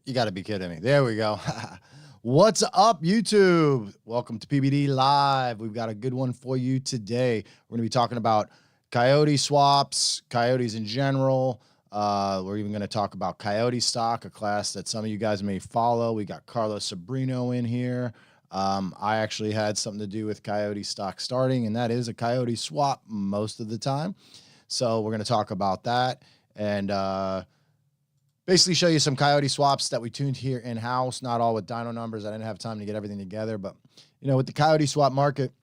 You got to be kidding me. There we go. What's up, YouTube? Welcome to PBD Live. We've got a good one for you today. We're going to be talking about Coyote Swaps, Coyotes in general. We're even going to talk about Coyote stock, a class that some of you guys may follow. We got Carlos Sabrino in here. I actually had something to do with Coyote stock starting, and that is a Coyote swap most of the time. So we're going to talk about that and basically show you some Coyote swaps that we tuned here in-house, not all with Dyno numbers. I didn't have time to get everything together, but, with the Coyote swap market,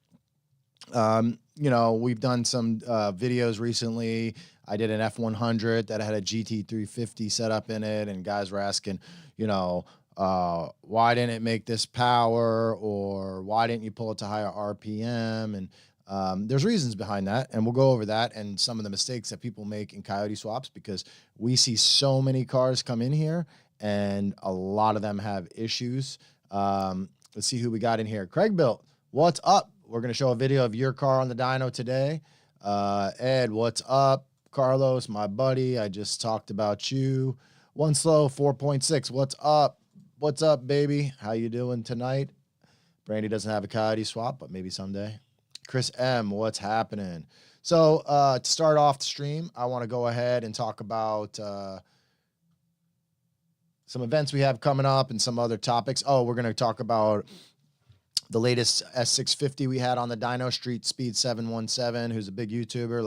we've done some videos recently. I did an F100 that had a GT350 set up in it, and guys were asking, why didn't it make this power, or why didn't you pull it to higher RPM? And there's reasons behind that, and we'll go over that and some of the mistakes that people make in Coyote swaps, because we see so many cars come in here and a lot of them have issues. Let's see who we got in here. Craig Built, what's up? We're going to show a video of your car on the dyno today. Ed, what's up? Carlos, my buddy, I just talked about you. One Slow 4.6, what's up? What's up, baby? How you doing tonight? Brandy doesn't have a Coyote swap, but maybe someday. Chris M, what's happening? So to start off the stream, I want to go ahead and talk about some events we have coming up and some other topics. Oh, we're going to talk about the latest S650 we had on the dyno, Street Speed 717, who's a big YouTuber.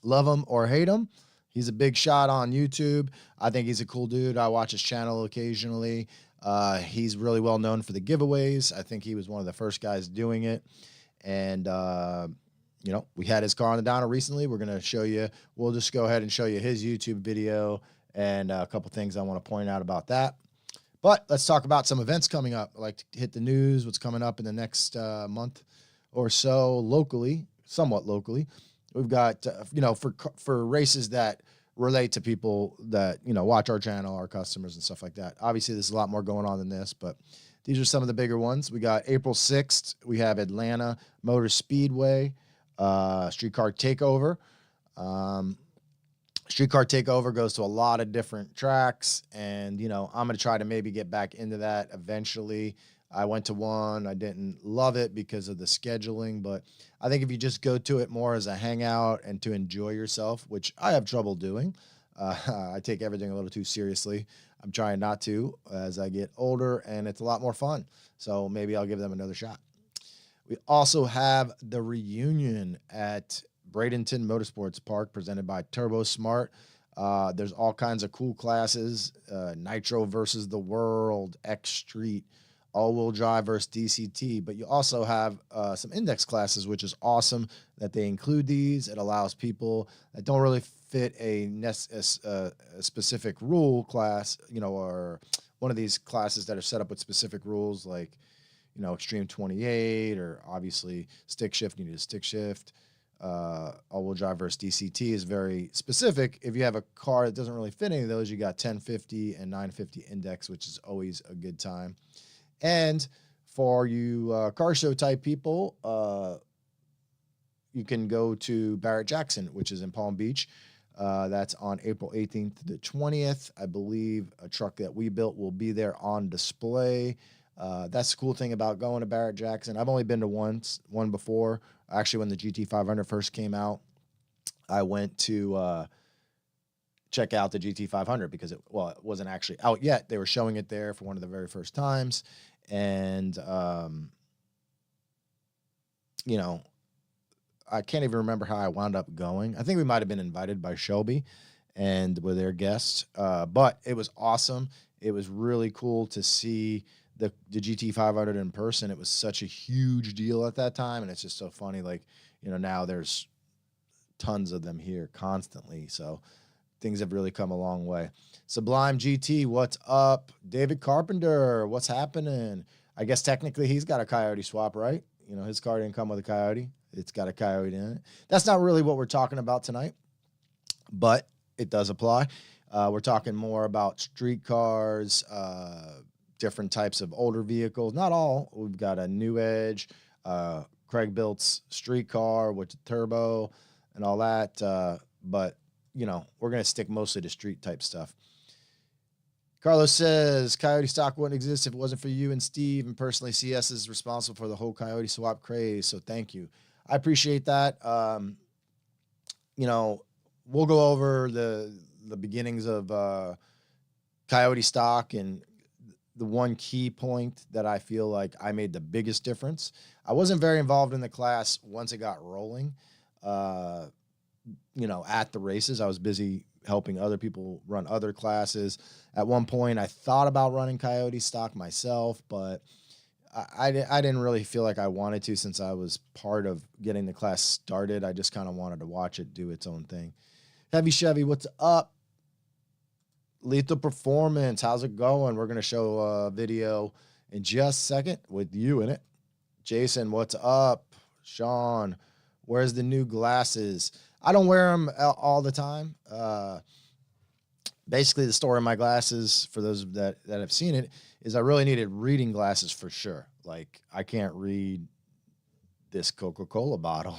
Love him or hate him. He's a big shot on YouTube. I think he's a cool dude. I watch his channel occasionally. He's really well known for the giveaways. I think he was one of the first guys doing it. And, we had his car on the dyno recently. We're going to show you. We'll just go ahead and show you his YouTube video and a couple things I want to point out about that. But let's talk about some events coming up. I like to hit the news, what's coming up in the next month or so locally, somewhat locally. We've got, for races that relate to people that, watch our channel, our customers and stuff like that. Obviously, there's a lot more going on than this, but these are some of the bigger ones. We got April 6th. We have Atlanta Motor Speedway, Streetcar Takeover. Streetcar Takeover goes to a lot of different tracks, and, I'm going to try to maybe get back into that eventually. I went to one. I didn't love it because of the scheduling, but I think if you just go to it more as a hangout and to enjoy yourself, which I have trouble doing, I take everything a little too seriously. I'm trying not to as I get older, and it's a lot more fun. So maybe I'll give them another shot. We also have the reunion at Bradenton Motorsports Park presented by Turbo Smart. There's all kinds of cool classes, Nitro versus the World, X Street, all-wheel drive versus DCT, but you also have some index classes, which is awesome that they include these. It allows people that don't really fit a specific rule class, or one of these classes that are set up with specific rules like, Extreme 28, or obviously stick shift, you need a stick shift. All-wheel drive versus DCT is very specific. If you have a car that doesn't really fit any of those, you got 1050 and 950 index, which is always a good time. And for you car show type people, you can go to Barrett-Jackson, which is in Palm Beach. That's on April 18th to the 20th. I believe a truck that we built will be there on display. That's the cool thing about going to Barrett-Jackson. I've only been to one before. Actually, when the GT500 first came out, I went to check out the GT500 because it wasn't actually out yet. They were showing it there for one of the very first times. And, I can't even remember how I wound up going. I think we might have been invited by Shelby and were their guests. But it was awesome. It was really cool to see the GT500 in person. It was such a huge deal at that time. And it's just so funny. Like, now there's tons of them here constantly. So things have really come a long way. Sublime GT, what's up? David Carpenter, what's happening? I guess technically he's got a Coyote swap, right? His car didn't come with a Coyote. It's got a Coyote in it. That's not really what we're talking about tonight, but it does apply. We're talking more about street cars, different types of older vehicles. Not all. We've got a New Edge, Craig Built's street car with the turbo and all that. But, we're going to stick mostly to street type stuff. Carlos says, Coyote stock wouldn't exist if it wasn't for you and Steve. And personally, CS is responsible for the whole Coyote swap craze. So thank you. I appreciate that. You know, we'll go over the beginnings of Coyote stock, and the one key point that I feel like I made the biggest difference. I wasn't very involved in the class once it got rolling. At the races, I was busy helping other people run other classes. At one point, I thought about running Coyote stock myself, but I didn't really feel like I wanted to, since I was part of getting the class started. I just kind of wanted to watch it do its own thing. Heavy Chevy, what's up? Lethal Performance, how's it going? We're going to show a video in just a second with you in it. Jason, what's up? Sean, where's the new glasses? I don't wear them all the time. Basically, the story of my glasses, for those that have seen it, is I really needed reading glasses for sure. Like, I can't read this Coca-Cola bottle,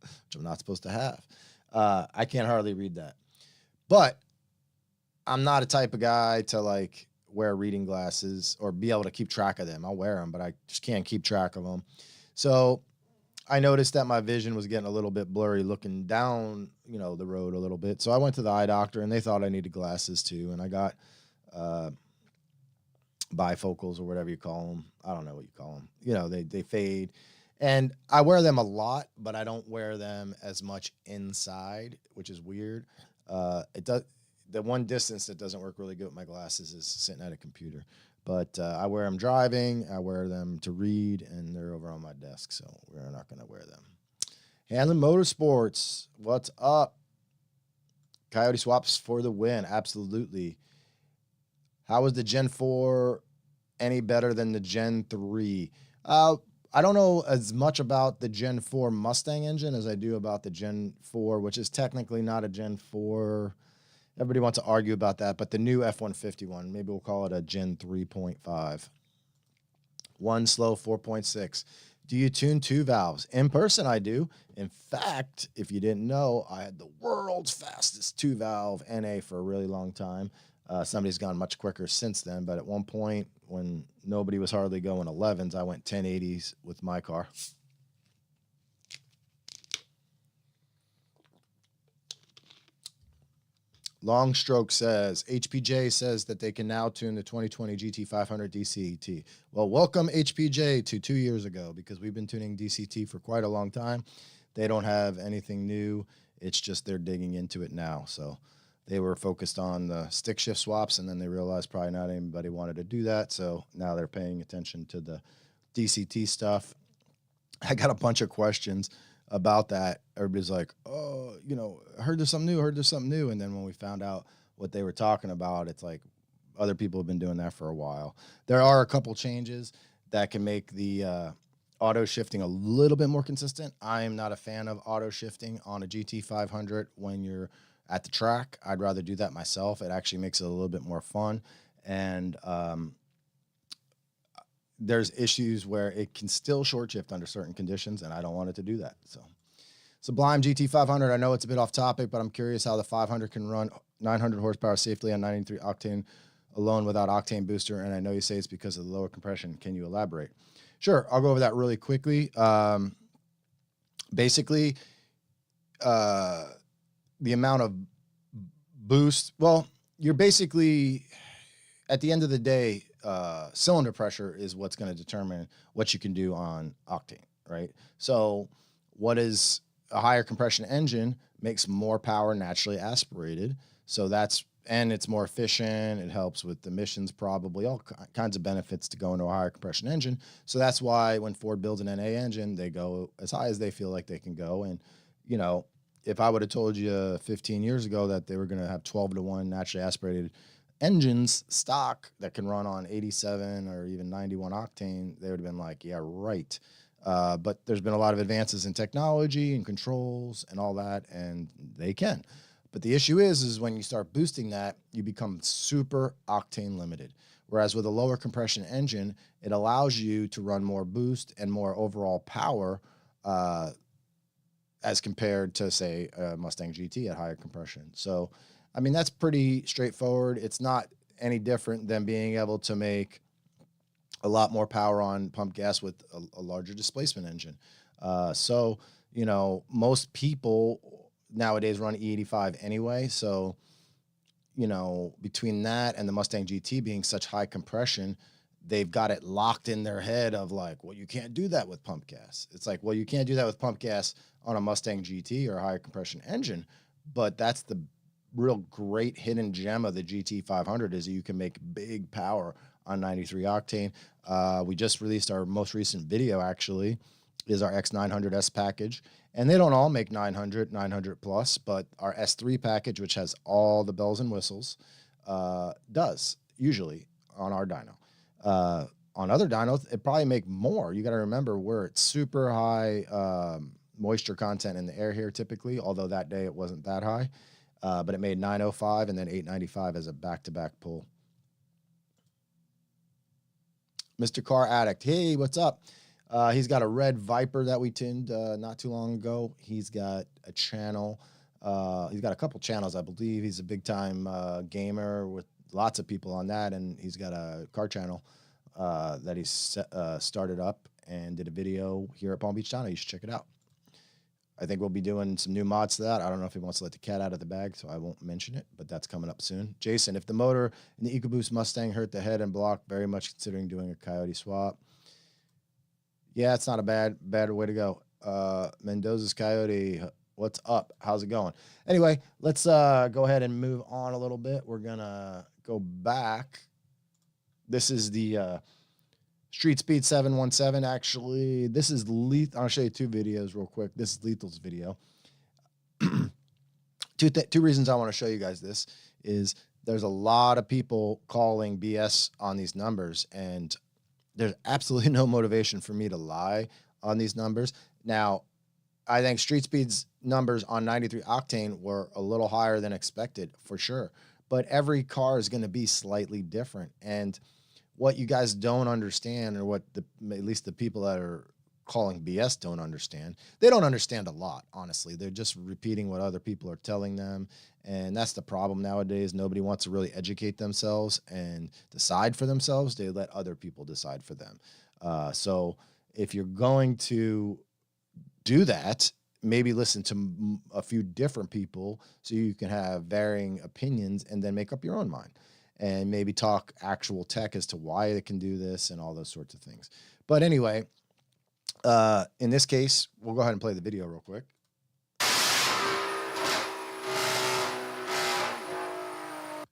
which I'm not supposed to have. I can't hardly read that. But I'm not a type of guy to like wear reading glasses or be able to keep track of them. I'll wear them, but I just can't keep track of them. So I noticed that my vision was getting a little bit blurry looking down, the road a little bit. So I went to the eye doctor, and they thought I needed glasses too. And I got bifocals, or whatever you call them. I don't know what you call them. They fade. And I wear them a lot, but I don't wear them as much inside, which is weird. The one distance that doesn't work really good with my glasses is sitting at a computer. But I wear them driving, I wear them to read, and they're over on my desk, so we're not going to wear them. Hanlon Motorsports, what's up? Coyote Swaps for the win, absolutely. How was the Gen 4 any better than the Gen 3? I don't know as much about the Gen 4 Mustang engine as I do about the Gen 4, which is technically not a Gen 4. Everybody wants to argue about that, but the new F-150 one, maybe we'll call it a Gen 3.5. One slow 4.6. Do you tune two valves? In person, I do. In fact, if you didn't know, I had the world's fastest two-valve NA for a really long time. Somebody's gone much quicker since then, but at one point when nobody was hardly going 11s, I went 1080s with my car. Long Stroke says, HPJ says that they can now tune the 2020 GT500 DCT. Well, welcome HPJ to 2 years ago, because we've been tuning DCT for quite a long time. They don't have anything new. It's just they're digging into it now. So they were focused on the stick shift swaps, and then they realized probably not anybody wanted to do that. So now they're paying attention to the DCT stuff. I got a bunch of questions about that. Everybody's like, oh, heard there's something new. And then when we found out what they were talking about, it's like other people have been doing that for a while. There are a couple changes that can make the auto shifting a little bit more consistent. I am not a fan of auto shifting on a GT500 when you're at the track. I'd rather do that myself. It actually makes it a little bit more fun. And there's issues where it can still short shift under certain conditions, and I don't want it to do that. So Sublime GT500, I know it's a bit off topic, but I'm curious how the 500 can run 900 horsepower safely on 93 octane alone without octane booster. And I know you say it's because of the lower compression. Can you elaborate? Sure, I'll go over that really quickly. Basically, the amount of boost, well, you're basically, at the end of the day, cylinder pressure is what's going to determine what you can do on octane, right? So what is a higher compression engine makes more power naturally aspirated. So and it's more efficient. It helps with emissions, probably all kinds of benefits to go into a higher compression engine. So that's why when Ford builds an NA engine, they go as high as they feel like they can go. And, if I would have told you 15 years ago that they were going to have 12-to-1 naturally aspirated engines stock that can run on 87 or even 91 octane, they would have been like, yeah, right. But there's been a lot of advances in technology and controls and all that, and they can. But the issue is when you start boosting that, you become super octane limited. Whereas with a lower compression engine, it allows you to run more boost and more overall power as compared to, say, a Mustang GT at higher compression. So, I mean, that's pretty straightforward. It's not any different than being able to make a lot more power on pump gas with a larger displacement engine. So, you know, most people nowadays run E85 anyway. So, you know, between that and the Mustang GT being such high compression, they've got it locked in their head of like, well, you can't do that with pump gas. It's like, well, you can't do that with pump gas on a Mustang GT or a high compression engine, but that's the real great hidden gem of the GT500 is that you can make big power on 93 octane. We just released our most recent video, actually, is our X900S package. And they don't all make 900, 900 plus, but our S3 package, which has all the bells and whistles, does usually on our dyno. On other dynos, it probably make more. You got to remember we're at super high moisture content in the air here typically, although that day it wasn't that high. But it made 905 and then 895 as a back-to-back pull. Mr. Car Addict, hey, what's up? He's got a red Viper that we tinned not too long ago. He's got a channel. He's got a couple channels, I believe. He's a big-time gamer with lots of people on that, and he's got a car channel that he's started up and did a video here at Palm Beach Dyno. You should check it out. I think we'll be doing some new mods to that. I don't know if he wants to let the cat out of the bag, so I won't mention it, but that's coming up soon. Jason, if the motor in the EcoBoost Mustang hurt the head and block, very much considering doing a Coyote swap. Yeah, it's not a bad way to go. Mendoza's Coyote, what's up? How's it going? Anyway, let's go ahead and move on a little bit. We're going to go back. This is the Street Speed 717, actually. This is Lethal. I'll show you two videos real quick. This is Lethal's video. Two reasons I want to show you guys this is there's a lot of people calling BS on these numbers, and there's absolutely no motivation for me to lie on these numbers. Now, I think Street Speed's numbers on 93 octane were a little higher than expected, for sure. But every car is going to be slightly different. And what you guys don't understand, or what at least the people that are calling BS don't understand, they don't understand a lot, honestly. They're just repeating what other people are telling them. And that's the problem nowadays. Nobody wants to really educate themselves and decide for themselves. They let other people decide for them. So if you're going to do that, maybe listen to a few different people so you can have varying opinions and then make up your own mind. And maybe talk actual tech as to why they can do this and all those sorts of things. But anyway, in this case, we'll go ahead and play the video real quick.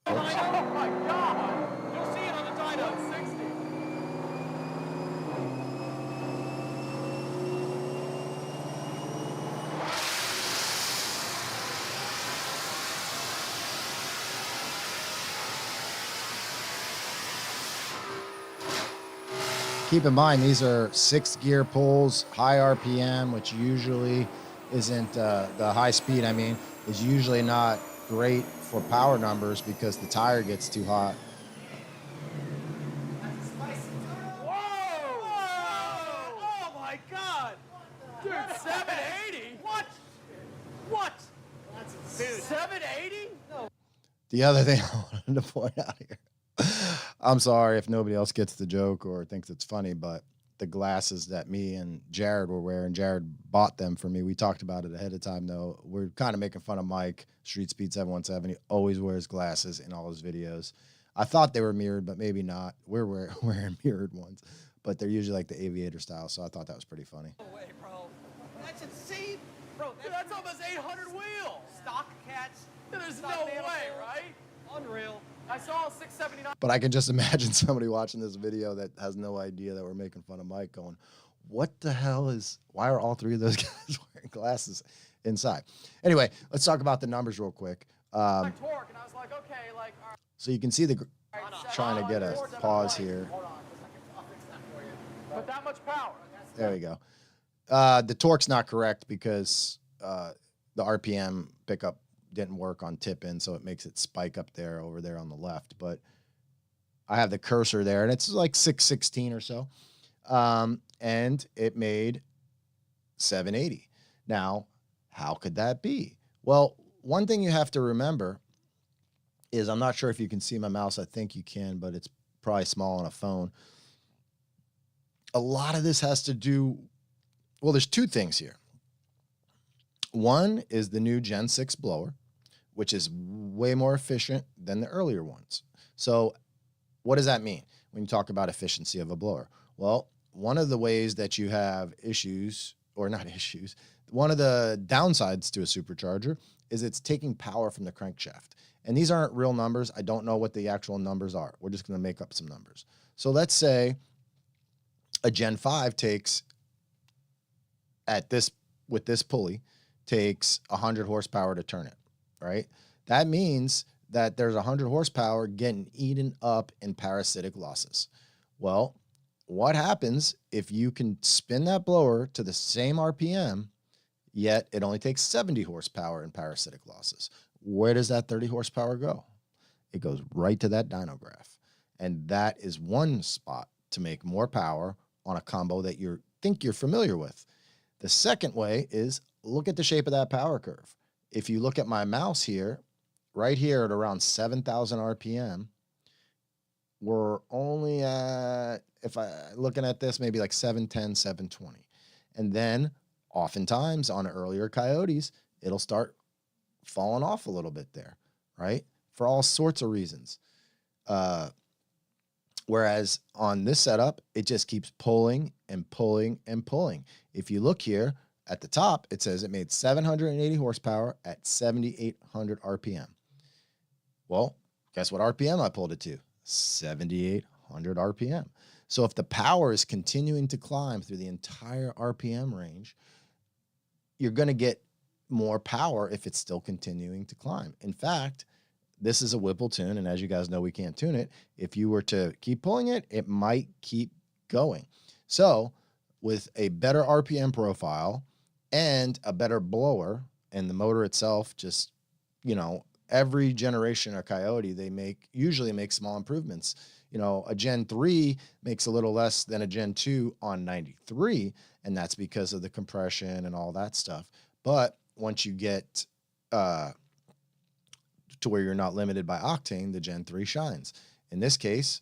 Oh my God! You'll see it on the Dyno 60. Keep in mind, these are 6-gear pulls, high RPM, which usually isn't the high speed, I mean, is usually not great for power numbers because the tire gets too hot. Whoa! Whoa! Oh my God! Dude, 780? What? What? Dude, 780? No. The other thing I wanted to point out here, I'm sorry if nobody else gets the joke or thinks it's funny, but the glasses that me and Jared were wearing, Jared bought them for me. We talked about it ahead of time, though. We're kind of making fun of Mike, Street Speed 717. He always wears glasses in all his videos. I thought they were mirrored, but maybe not. We're wearing mirrored ones, but they're usually like the aviator style, so I thought that was pretty funny. No way, bro. That's insane. Bro, that's almost 800 wheels. Stock cats. There's no way, right? Unreal. I saw 679. But I can just imagine somebody watching this video that has no idea that we're making fun of Mike going, what the hell why are all three of those guys wearing glasses inside? Anyway, let's talk about the numbers real quick. Like torque, and I was like, okay, like, all right. So you can see trying to get a pause here. Hold on, I'll fix that for you. But that much power. There we go. The torque's not correct because the RPM pickup didn't work on tip-in, so it makes it spike up there over there on the left. But I have the cursor there, and it's like 616 or so. And it made 780. Now, how could that be? Well, one thing you have to remember is, I'm not sure if you can see my mouse. I think you can, but it's probably small on a phone. A lot of this has to do, well, there's two things here. One is the new Gen 6 blower, which is way more efficient than the earlier ones. So what does that mean when you talk about efficiency of a blower? Well, one of the ways that you have issues, or not issues, one of the downsides to a supercharger is it's taking power from the crankshaft. And these aren't real numbers. I don't know what the actual numbers are. We're just going to make up some numbers. So let's say a Gen 5 takes, with this pulley, takes 100 horsepower to turn it, right? That means that there's 100 horsepower getting eaten up in parasitic losses. Well, what happens if you can spin that blower to the same RPM, yet it only takes 70 horsepower in parasitic losses? Where does that 30 horsepower go? It goes right to that dyno graph. And that is one spot to make more power on a combo that you think you're familiar with. The second way is look at the shape of that power curve. If you look at my mouse here, right here at around 7,000 RPM, we're only at, if I looking at this, maybe like 710, 720. And then oftentimes on earlier Coyotes, it'll start falling off a little bit there, right? For all sorts of reasons. Whereas on this setup, it just keeps pulling and pulling and pulling. If you look here at the top, it says it made 780 horsepower at 7,800 RPM. Well, guess what RPM I pulled it to? 7,800 RPM. So if the power is continuing to climb through the entire RPM range, you're going to get more power if it's still continuing to climb. In fact, this is a Whipple tune, and as you guys know, we can't tune it. If you were to keep pulling it, it might keep going. So with a better RPM profile and a better blower, and the motor itself, just, you know, every generation of Coyote, they usually make small improvements. You know, a Gen 3 makes a little less than a Gen 2 on 93, and that's because of the compression and all that stuff. But once you get to where you're not limited by octane, the Gen 3 shines. In this case,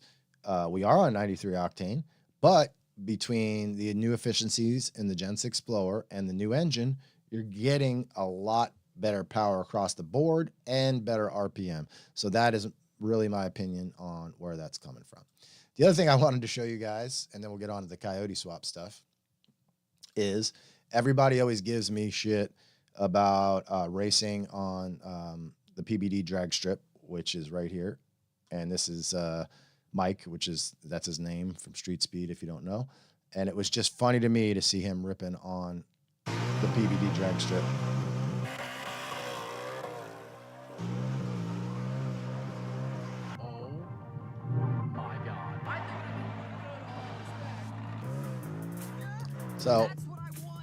we are on 93 octane, but between the new efficiencies in the Gen 6 blower and the new engine, you're getting a lot better power across the board and better RPM. So that is really my opinion on where that's coming from. The other thing I wanted to show you guys, and then we'll get on to the Coyote Swap stuff, is everybody always gives me shit about racing on the PBD drag strip, which is right here. And this is Mike, that's his name from Street Speed, if you don't know. And it was just funny to me to see him ripping on the PBD drag strip. Oh my God. So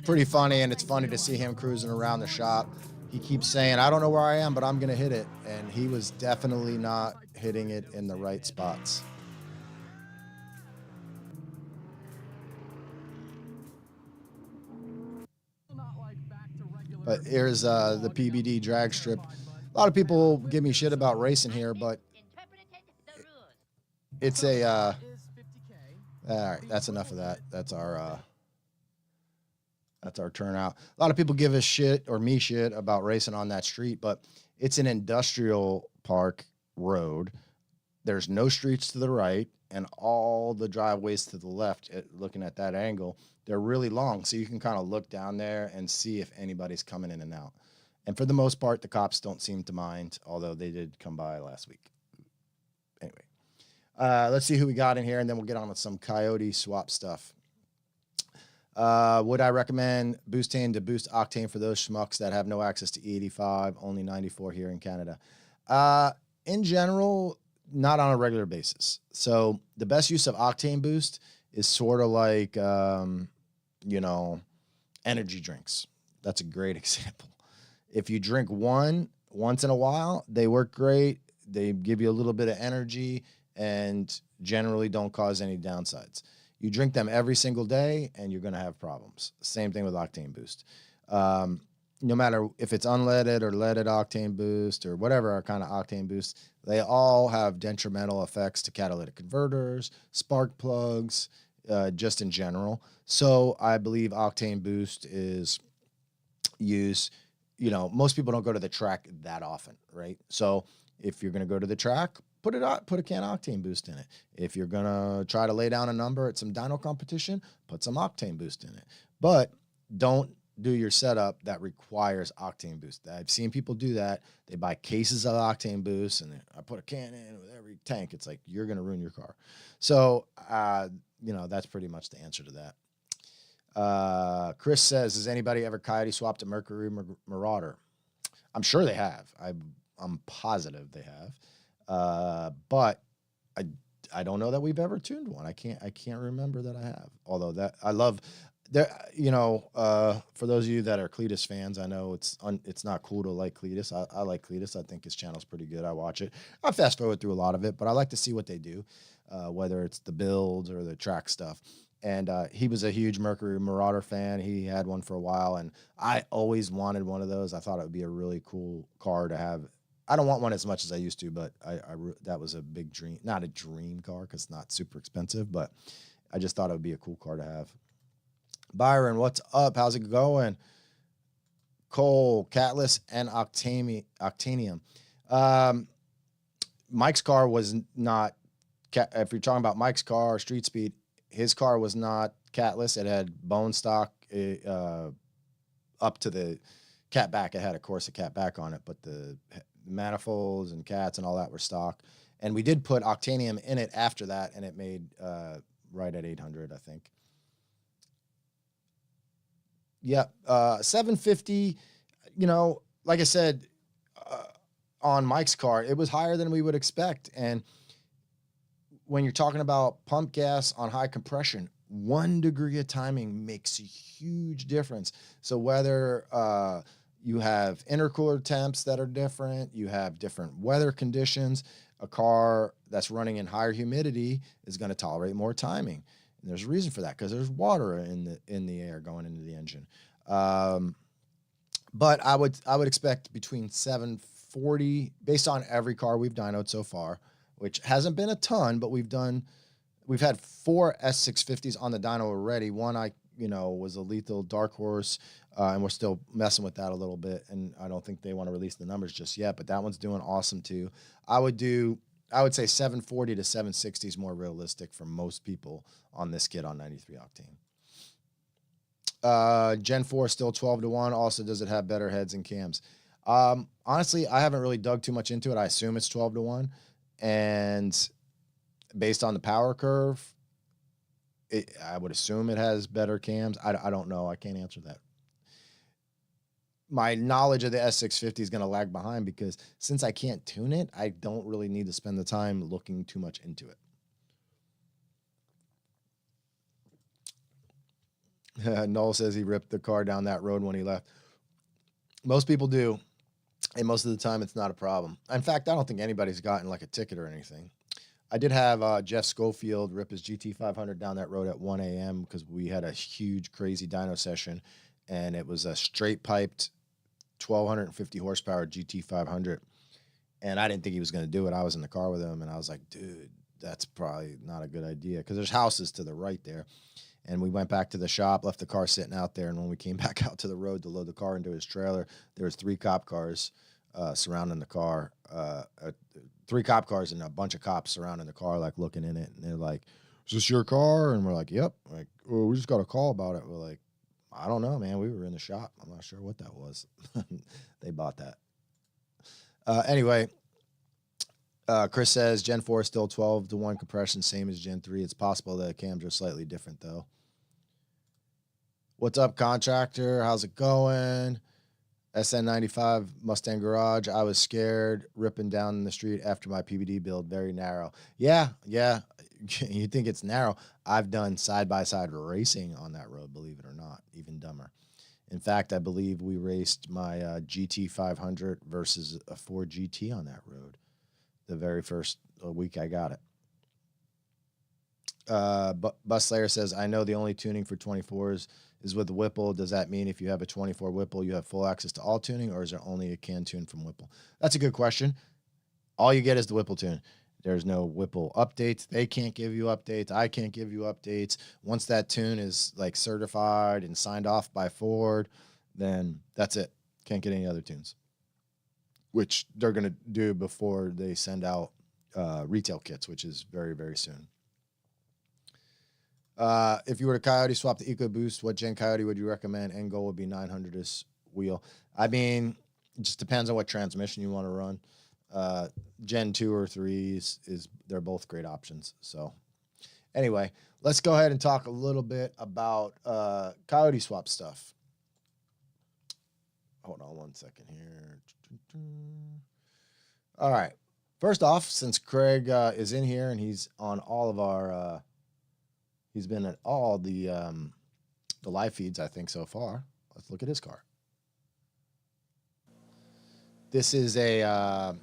pretty funny, and it's funny to see him cruising around the shop. He keeps saying, I don't know where I am, but I'm going to hit it. And he was definitely not hitting it in the right spots. But here's the PBD drag strip. A lot of people give me shit about racing here, but it's a, all right, that's enough of that. That's our turnout. A lot of people give us shit, or me shit, about racing on that street, but it's an industrial park road. There's no streets to the right, and all the driveways to the left, looking at that angle, they're really long. So you can kind of look down there and see if anybody's coming in and out. And for the most part, the cops don't seem to mind, although they did come by last week. Anyway, let's see who we got in here, and then we'll get on with some Coyote Swap stuff. Would I recommend Boostane to boost octane for those schmucks that have no access to E85, only 94 here in Canada? In general, not on a regular basis. So the best use of octane boost is sort of like, you know, energy drinks. That's a great example. If you drink one once in a while, they work great. They give you a little bit of energy and generally don't cause any downsides. You drink them every single day and you're going to have problems. Same thing with octane boost. No matter if it's unleaded or leaded octane boost or whatever kind of octane boost, They all have detrimental effects to catalytic converters, spark plugs, just in general. So I believe octane boost is used. Most people don't go to the track that often, right? So if you're going to go to the track, put a can octane boost in it. If you're going to try to lay down a number at some dyno competition, put some octane boost in it. But don't do your setup that requires octane boost. I've seen people do that. They buy cases of octane boost and I put a can in with every tank. It's like, you're going to ruin your car. So, that's pretty much the answer to that. Chris says, has anybody ever Coyote swapped a Mercury Marauder? I'm sure they have. I'm positive they have. But I don't know that we've ever tuned one. I can't remember that I have. Although that I love there, for those of you that are Cletus fans, I know it's not cool to like Cletus. I like Cletus. I think his channel's pretty good. I watch it. I fast forward through a lot of it, but I like to see what they do, whether it's the builds or the track stuff. And he was a huge Mercury Marauder fan. He had one for a while, and I always wanted one of those. I thought it would be a really cool car to have. I don't want one as much as I used to, but that was a big dream. Not a dream car because it's not super expensive, but I just thought it would be a cool car to have. Byron, what's up? How's it going? Cole, Catless, and Octanium. Mike's car was not, if you're talking about Mike's car, Street Speed, his car was not catless. It had bone stock up to the cat back. It had, of course, a cat back on it, but the manifolds and cats and all that were stock. And we did put Octanium in it after that, and it made right at 800, I think. Yeah, 750, like I said, on Mike's car, it was higher than we would expect. And when you're talking about pump gas on high compression, 1 degree of timing makes a huge difference. So whether you have intercooler temps that are different, you have different weather conditions, a car that's running in higher humidity is going to tolerate more timing. And there's a reason for that because there's water in the air going into the engine. But I would expect between 740 based on every car we've dynoed so far, which hasn't been a ton, but we've had 4 S650s on the dyno already. One was a lethal dark horse, and we're still messing with that a little bit. And I don't think they want to release the numbers just yet, but that one's doing awesome too. I would say 740 to 760 is more realistic for most people on this kit on 93 octane. Gen 4 still 12 to 1. Also, does it have better heads and cams? Honestly, I haven't really dug too much into it. I assume it's 12 to 1. And based on the power curve, I would assume it has better cams. I don't know. I can't answer that. My knowledge of the S650 is going to lag behind because since I can't tune it, I don't really need to spend the time looking too much into it. Noel says he ripped the car down that road when he left. Most people do, and most of the time it's not a problem. In fact, I don't think anybody's gotten like a ticket or anything. I did have Jeff Schofield rip his GT500 down that road at 1 a.m. because we had a huge, crazy dyno session, and it was a straight-piped 1,250 horsepower GT500, and I didn't think he was going to do it. I was in the car with him, and I was like, dude, that's probably not a good idea because there's houses to the right there. And we went back to the shop, left the car sitting out there, and when we came back out to the road to load the car into his trailer, there was 3 cop cars surrounding the car. 3 cop cars and a bunch of cops surrounding the car, like looking in it, and they're like, "Is this your car?" And we're like, "Yep." Like, "Oh, we just got a call about it." We're like, "I don't know, man. We were in the shop. I'm not sure what that was." They bought that. Anyway, Chris says Gen 4 is still 12 to 1 compression, same as Gen 3. It's possible that cams are slightly different though. What's up, contractor? How's it going? SN95 Mustang Garage. I was scared ripping down the street after my PBD build. Very narrow. Yeah. You think it's narrow. I've done side-by-side racing on that road, believe it or not. Even dumber. In fact, I believe we raced my GT500 versus a Ford GT on that road the very first week I got it. Bus Slayer says, I know the only tuning for 24s is with the Whipple. Does that mean if you have a 24 Whipple, you have full access to all tuning, or is there only a can tune from Whipple? That's a good question. All you get is the Whipple tune. There's no Whipple updates. They can't give you updates. I can't give you updates. Once that tune is like certified and signed off by Ford, then that's it. Can't get any other tunes, which they're going to do before they send out retail kits, which is very, very soon. If you were to Coyote swap the EcoBoost, what Gen Coyote would you recommend? End goal would be 900-ish wheel. I mean, it just depends on what transmission you want to run. Gen 2 or 3 is they're both great options. So anyway, let's go ahead and talk a little bit about Coyote swap stuff. Hold on one second here. All right. First off, since Craig is in here and he's on all of our he's been at all the live feeds, I think, so far. Let's look at his car. This is a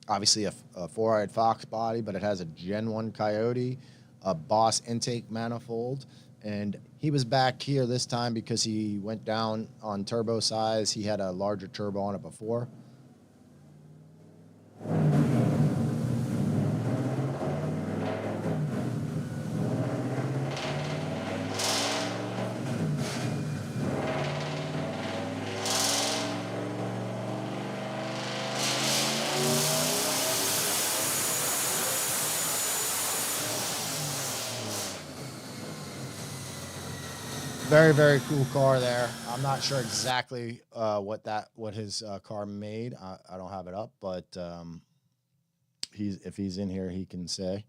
obviously a four-eyed fox body, but it has a Gen 1 Coyote, a Boss intake manifold, and he was back here this time because he went down on turbo size. He had a larger turbo on it before. Very, very cool car there. I'm not sure exactly what his car made. I don't have it up, but if he's in here, he can say.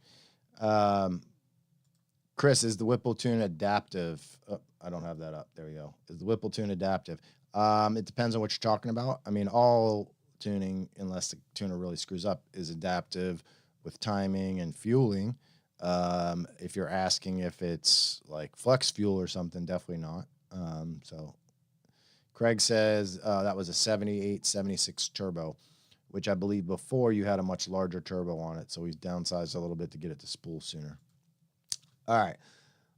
Chris, is the Whipple tune adaptive? Oh, I don't have that up. There we go. Is the Whipple tune adaptive? It depends on what you're talking about. I mean, all tuning, unless the tuner really screws up, is adaptive with timing and fueling. If you're asking if it's like flex fuel or something, definitely not. So Craig says that was a 78, 76 turbo, which I believe before you had a much larger turbo on it. So he's downsized a little bit to get it to spool sooner. All right,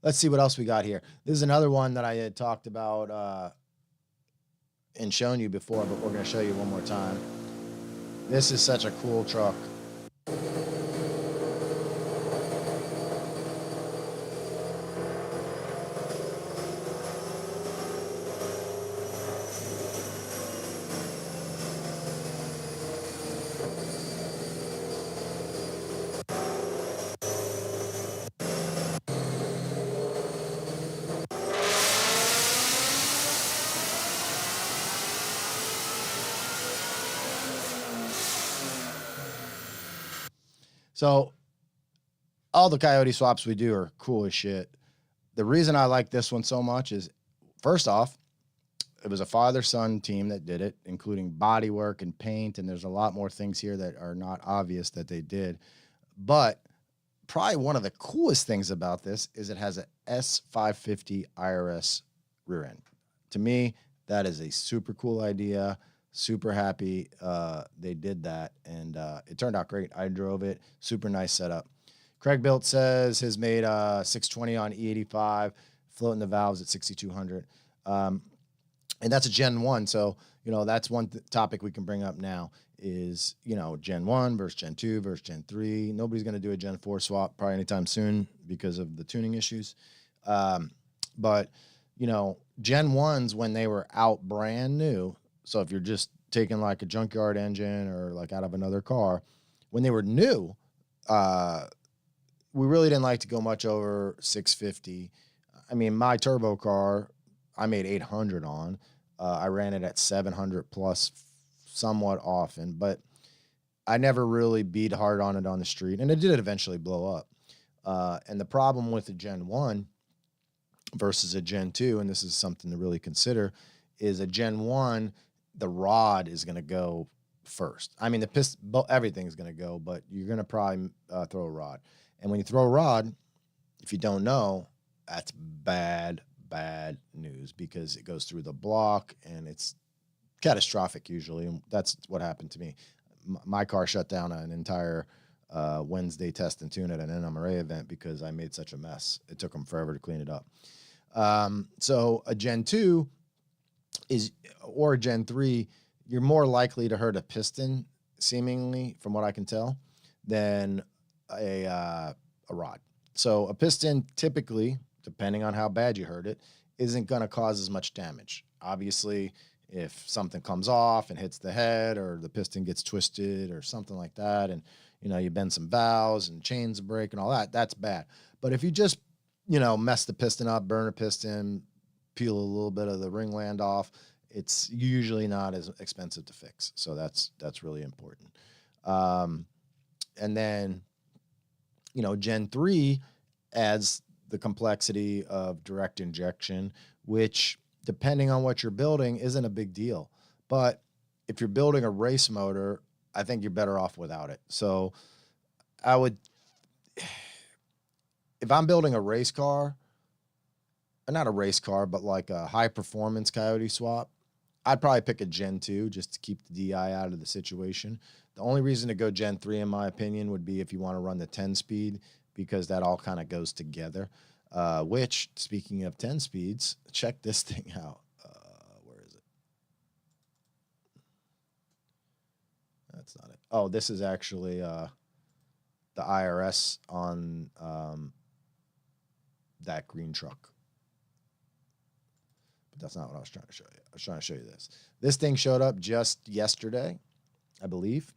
let's see what else we got here. This is another one that I had talked about and shown you before, but we're going to show you one more time. This is such a cool truck. So all the Coyote swaps we do are cool as shit. The reason I like this one so much is, first off, it was a father-son team that did it, including body work and paint, and there's a lot more things here that are not obvious that they did. But probably one of the coolest things about this is it has a S550 IRS rear end. To me, that is a super cool idea. Super happy they did that, and it turned out great. I drove it. Super nice setup. Craig Built says his made 620 on E85, floating the valves at 6,200. And that's a Gen 1, so, that's one topic we can bring up now is, Gen 1 versus Gen 2 versus Gen 3. Nobody's going to do a Gen 4 swap probably anytime soon because of the tuning issues. But, Gen 1s, when they were out brand new, so if you're just taking like a junkyard engine or like out of another car, when they were new, we really didn't like to go much over 650. I mean, my turbo car, I made 800 on. I ran it at 700 plus somewhat often, but I never really beat hard on it on the street, and it did eventually blow up. And the problem with a Gen 1 versus a Gen 2, and this is something to really consider, is a Gen 1, the rod is going to go first. I mean, the piston, everything's going to go, but you're going to probably throw a rod. And when you throw a rod, if you don't know, that's bad news because it goes through the block and it's catastrophic usually. And that's what happened to me. My car shut down an entire Wednesday test and tune at an NMRA event because I made such a mess. It took them forever to clean it up. So a Gen 2 or a Gen 3, you're more likely to hurt a piston seemingly, from what I can tell, than a rod. So a piston typically, depending on how bad you hurt it, isn't going to cause as much damage. Obviously, if something comes off and hits the head, or the piston gets twisted or something like that, and you bend some valves and chains break and all that, that's bad. But if you just mess the piston up, burn a piston, peel a little bit of the ringland off, it's usually not as expensive to fix. So that's really important. And then Gen 3 adds the complexity of direct injection, which, depending on what you're building, isn't a big deal. But if you're building a race motor, I think you're better off without it. So I would, if I'm building a race car, not a race car, but like a high performance Coyote swap, I'd probably pick a Gen 2 just to keep the DI out of the situation. The only reason to go Gen 3, in my opinion, would be if you want to run the 10-speed, because that all kind of goes together. Which, speaking of 10 speeds, check this thing out. Where is it? That's not it. Oh, this is actually the IRS on that green truck. But that's not what I was trying to show you. I was trying to show you this. This thing showed up just yesterday, I believe.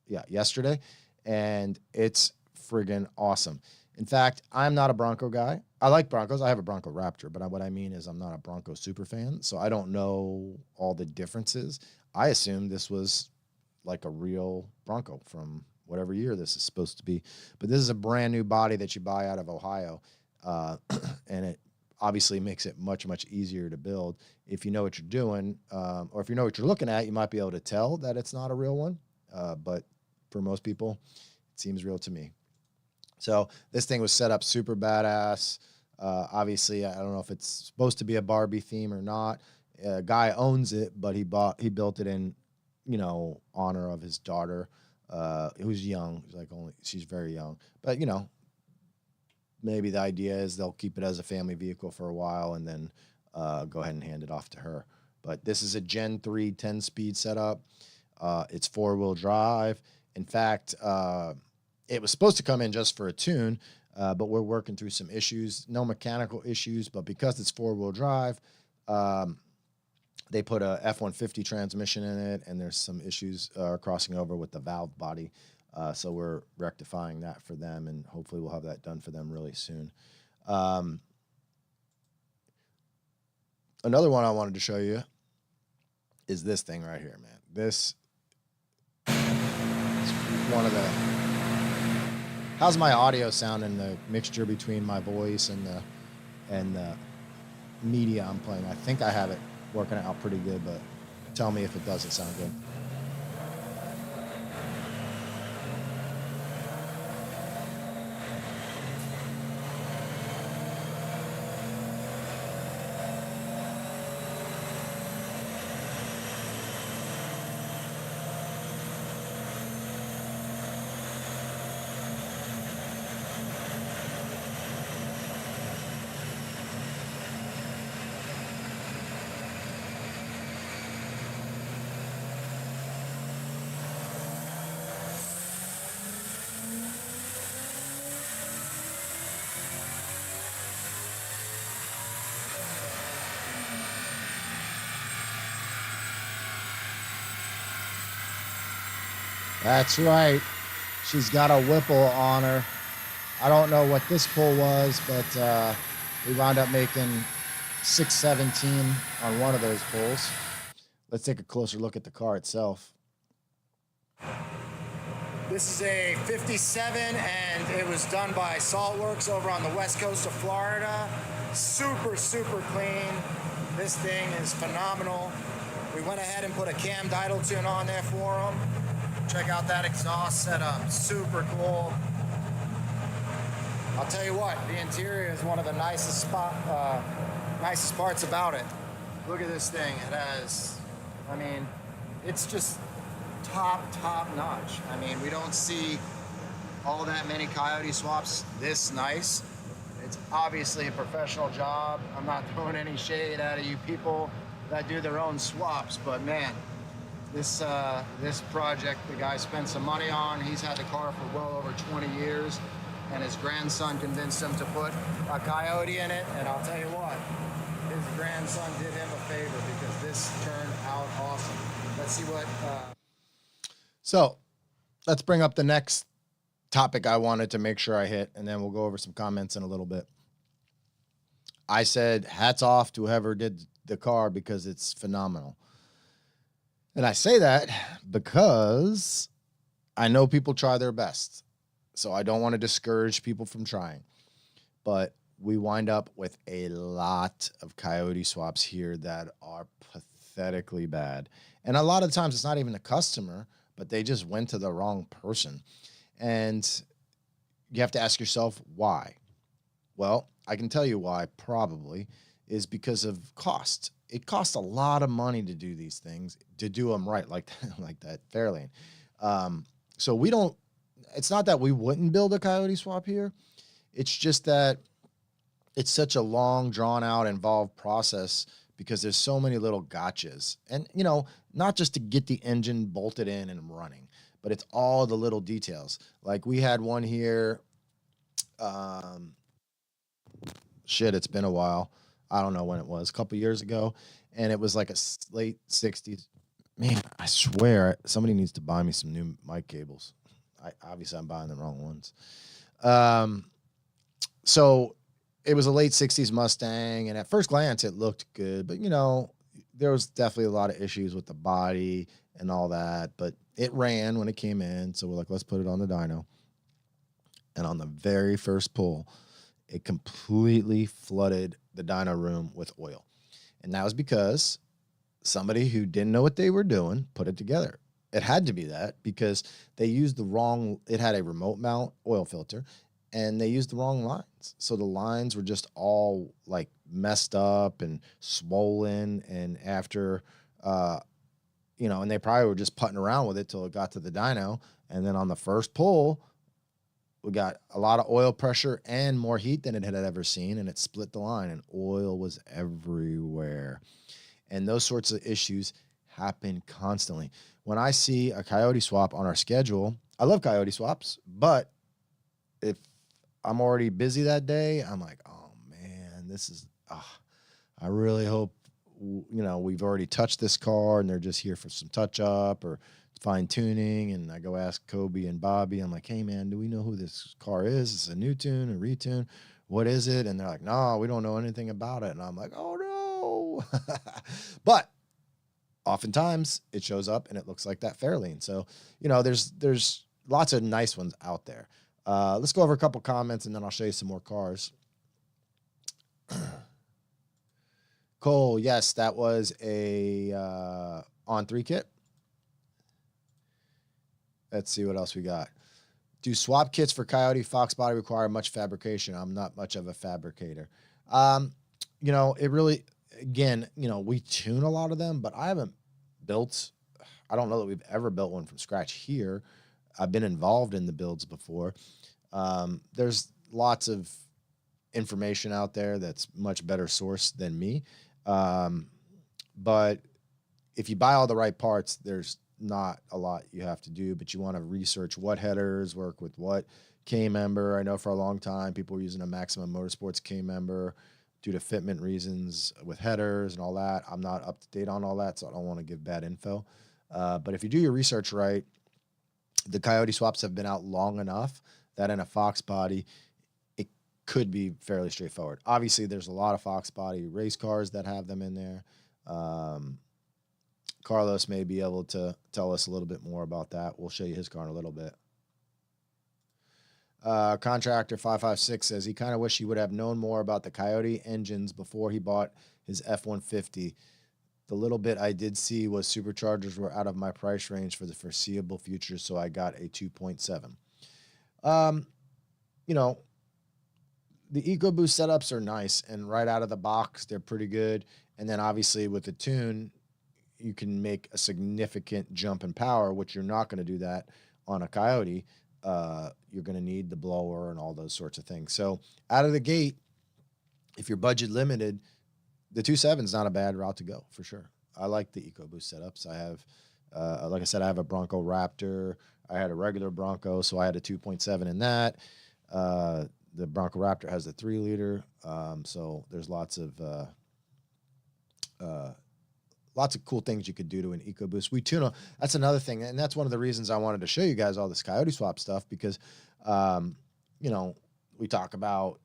Yeah, yesterday. And it's friggin' awesome. In fact, I'm not a Bronco guy. I like Broncos. I have a Bronco Raptor, but what I mean is I'm not a Bronco super fan, so I don't know all the differences. I assume this was like a real Bronco from whatever year this is supposed to be. But this is a brand new body that you buy out of Ohio, and it obviously makes it much, much easier to build. If you know what you're doing, or if you know what you're looking at, you might be able to tell that it's not a real one. But for most people, it seems real to me. So this thing was set up super badass. Obviously, I don't know if it's supposed to be a Barbie theme or not. A guy owns it, but he built it in, honor of his daughter, who's young. She's very young. But, maybe the idea is they'll keep it as a family vehicle for a while and then go ahead and hand it off to her. But this is a Gen 3 10-speed setup. It's 4-wheel drive. In fact, it was supposed to come in just for a tune, but we're working through some issues. No mechanical issues, but because it's 4-wheel drive, they put a F-150 transmission in it, and there's some issues crossing over with the valve body. So we're rectifying that for them, and hopefully we'll have that done for them really soon. Another one I wanted to show you is this thing right here, man. This is one of the... How's my audio sound in the mixture between my voice and the media I'm playing? I think I have it working out pretty good, but tell me if it doesn't sound good. That's right. She's got a Whipple on her. I don't know what this pull was, but we wound up making 617 on one of those pulls. Let's take a closer look at the car itself. This is a 57, and it was done by Saltworks over on the west coast of Florida. Super, super clean. This thing is phenomenal. We went ahead and put a cam Dyno tune on there for them. Check out that exhaust setup, super cool. I'll tell you what, the interior is one of the nicest parts about it. Look at this thing, it has, it's just top notch. We don't see all that many Coyote swaps this nice. It's obviously a professional job. I'm not throwing any shade out of you people that do their own swaps, but man, This project the guy spent some money on. He's had the car for well over 20 years, and his grandson convinced him to put a Coyote in it. And I'll tell you what, his grandson did him a favor because this turned out awesome. Let's see what. So let's bring up the next topic I wanted to make sure I hit, and then we'll go over some comments in a little bit. I said hats off to whoever did the car because it's phenomenal. And I say that because I know people try their best. So I don't want to discourage people from trying. But we wind up with a lot of Coyote swaps here that are pathetically bad. And a lot of times it's not even the customer, but they just went to the wrong person. And you have to ask yourself why. Well, I can tell you why probably is because of cost. It costs a lot of money to do these things, to do them right, like that Fairlane. So we don't, it's not that we wouldn't build a Coyote swap here. It's just that it's such a long, drawn out, involved process because there's so many little gotchas. And, you know, not just to get the engine bolted in and running, but it's all the little details. Like we had one here, it's been a while. I don't know when it was, a couple years ago. And it was like a late 60s. Man, I swear somebody needs to buy me some new mic cables. Obviously I'm buying the wrong ones. So it was a late 60s Mustang. And at first glance, it looked good. But, you know, there was definitely a lot of issues with the body and all that. But it ran when it came in. So we're like, let's put it on the dyno. And on the very first pull, it completely flooded the dyno room with oil. And that was because somebody who didn't know what they were doing put it together. It had to be that because they used the wrong, it had a remote mount oil filter and they used the wrong lines. So the lines were just all like messed up and swollen. And after, you know, and they probably were just putting around with it till it got to the dyno. And then on the first pull, we got a lot of oil pressure and more heat than it had ever seen, and it split the line, and oil was everywhere. And those sorts of issues happen constantly. When I see a Coyote swap on our schedule, I love Coyote swaps, but if I'm already busy that day, I'm like, oh man, this is, I really hope, you know, we've already touched this car and they're just here for some touch up or fine tuning. And I go ask Kobe and Bobby, I'm like, hey man, do we know who this car is? Is it a new tune, a retune? What is it? And they're like, no, we don't know anything about it. And I'm like, oh no. But oftentimes it shows up and it looks like that Fairlane. So, you know, there's lots of nice ones out there. Let's go over a couple comments and then I'll show you some more cars. Cole, yes, that was a on 3 kit. Let's see what else we got. Do swap kits for Coyote Fox body require much fabrication? I'm not much of a fabricator. You know, it really, again, you know, we tune a lot of them, but I haven't built, I don't know that we've ever built one from scratch here. I've been involved in the builds before. There's lots of information out there that's much better sourced than me. But if you buy all the right parts, there's not a lot you have to do, but you want to research what headers work with what K-member. I know for a long time people were using a Maximum Motorsports K-member due to fitment reasons with headers and all that. I'm not up to date on all that, so I don't want to give bad info. But if you do your research right, the Coyote swaps have been out long enough that in a Fox body, it could be fairly straightforward. Obviously, there's a lot of Fox body race cars that have them in there. Carlos may be able to tell us a little bit more about that. We'll show you his car in a little bit. Contractor 556 says he kind of wish he would have known more about the Coyote engines before he bought his F-150. The little bit I did see was superchargers were out of my price range for the foreseeable future, so I got a 2.7. You know, the EcoBoost setups are nice, and right out of the box, they're pretty good. And then obviously with the tune, you can make a significant jump in power, which you're not going to do that on a Coyote. You're going to need the blower and all those sorts of things. So out of the gate, if you're budget limited, the 2.7 is not a bad route to go for sure. I like the EcoBoost setups. I have Like I said, I have a Bronco Raptor. I had a regular Bronco, so I had a 2.7 in that. The Bronco Raptor has the 3-liter. So there's lots of cool things you could do to an EcoBoost. We tune them. That's another thing, and that's one of the reasons I wanted to show you guys all this Coyote Swap stuff, because we talk about,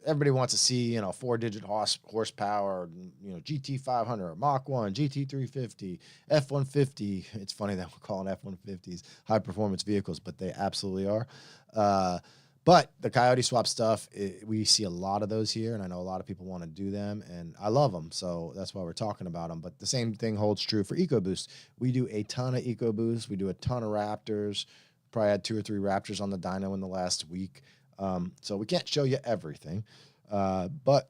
everybody wants to see, 4-digit horsepower, GT500, or Mach 1, GT350, F-150. It's funny that we're calling F-150s high performance vehicles, but they absolutely are. But the Coyote Swap stuff, we see a lot of those here, and I know a lot of people want to do them, and I love them, so that's why we're talking about them. But the same thing holds true for EcoBoost. We do a ton of EcoBoost. We do a ton of Raptors. Probably had 2 or 3 Raptors on the dyno in the last week. So we can't show you everything, but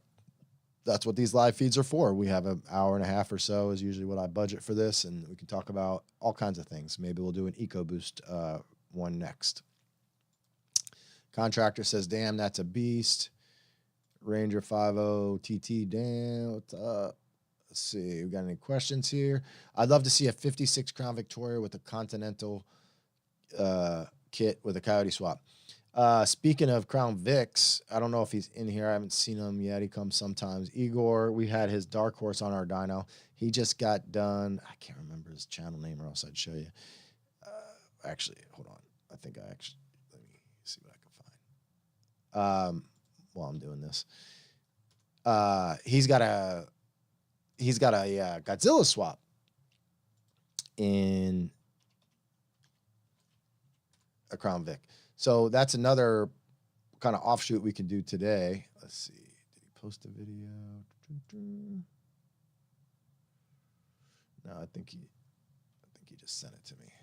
that's what these live feeds are for. We have an hour and a half or so is usually what I budget for this, and we can talk about all kinds of things. Maybe we'll do an EcoBoost one next. Contractor says, damn, that's a beast. Ranger 50 TT, damn, what's up? Let's see, we got any questions here? I'd love to see a 56 Crown Victoria with a Continental kit with a Coyote Swap. Speaking of Crown Vics, I don't know if he's in here. I haven't seen him yet. He comes sometimes. Igor, we had his Dark Horse on our dyno. He just got done. I can't remember his channel name, or else I'd show you. Actually, hold on. Let me see what I can find. While I'm doing this, he's got a Godzilla swap in a Crown Vic. So that's another kind of offshoot we can do today. Let's see. Did he post a video? No, I think he just sent it to me.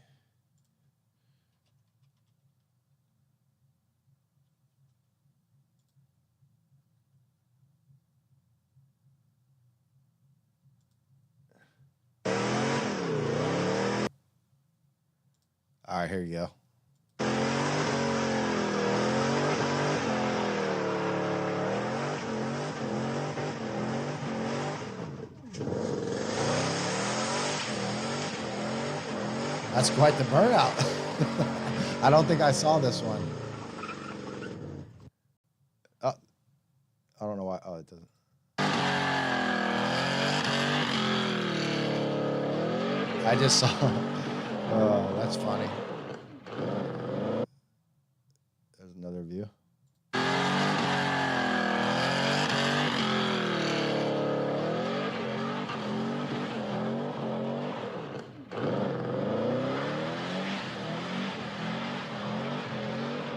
All right, here you go. That's quite the burnout. I don't think I saw this one. I don't know why. Oh, it doesn't. I just saw. Oh, that's funny. There's another view.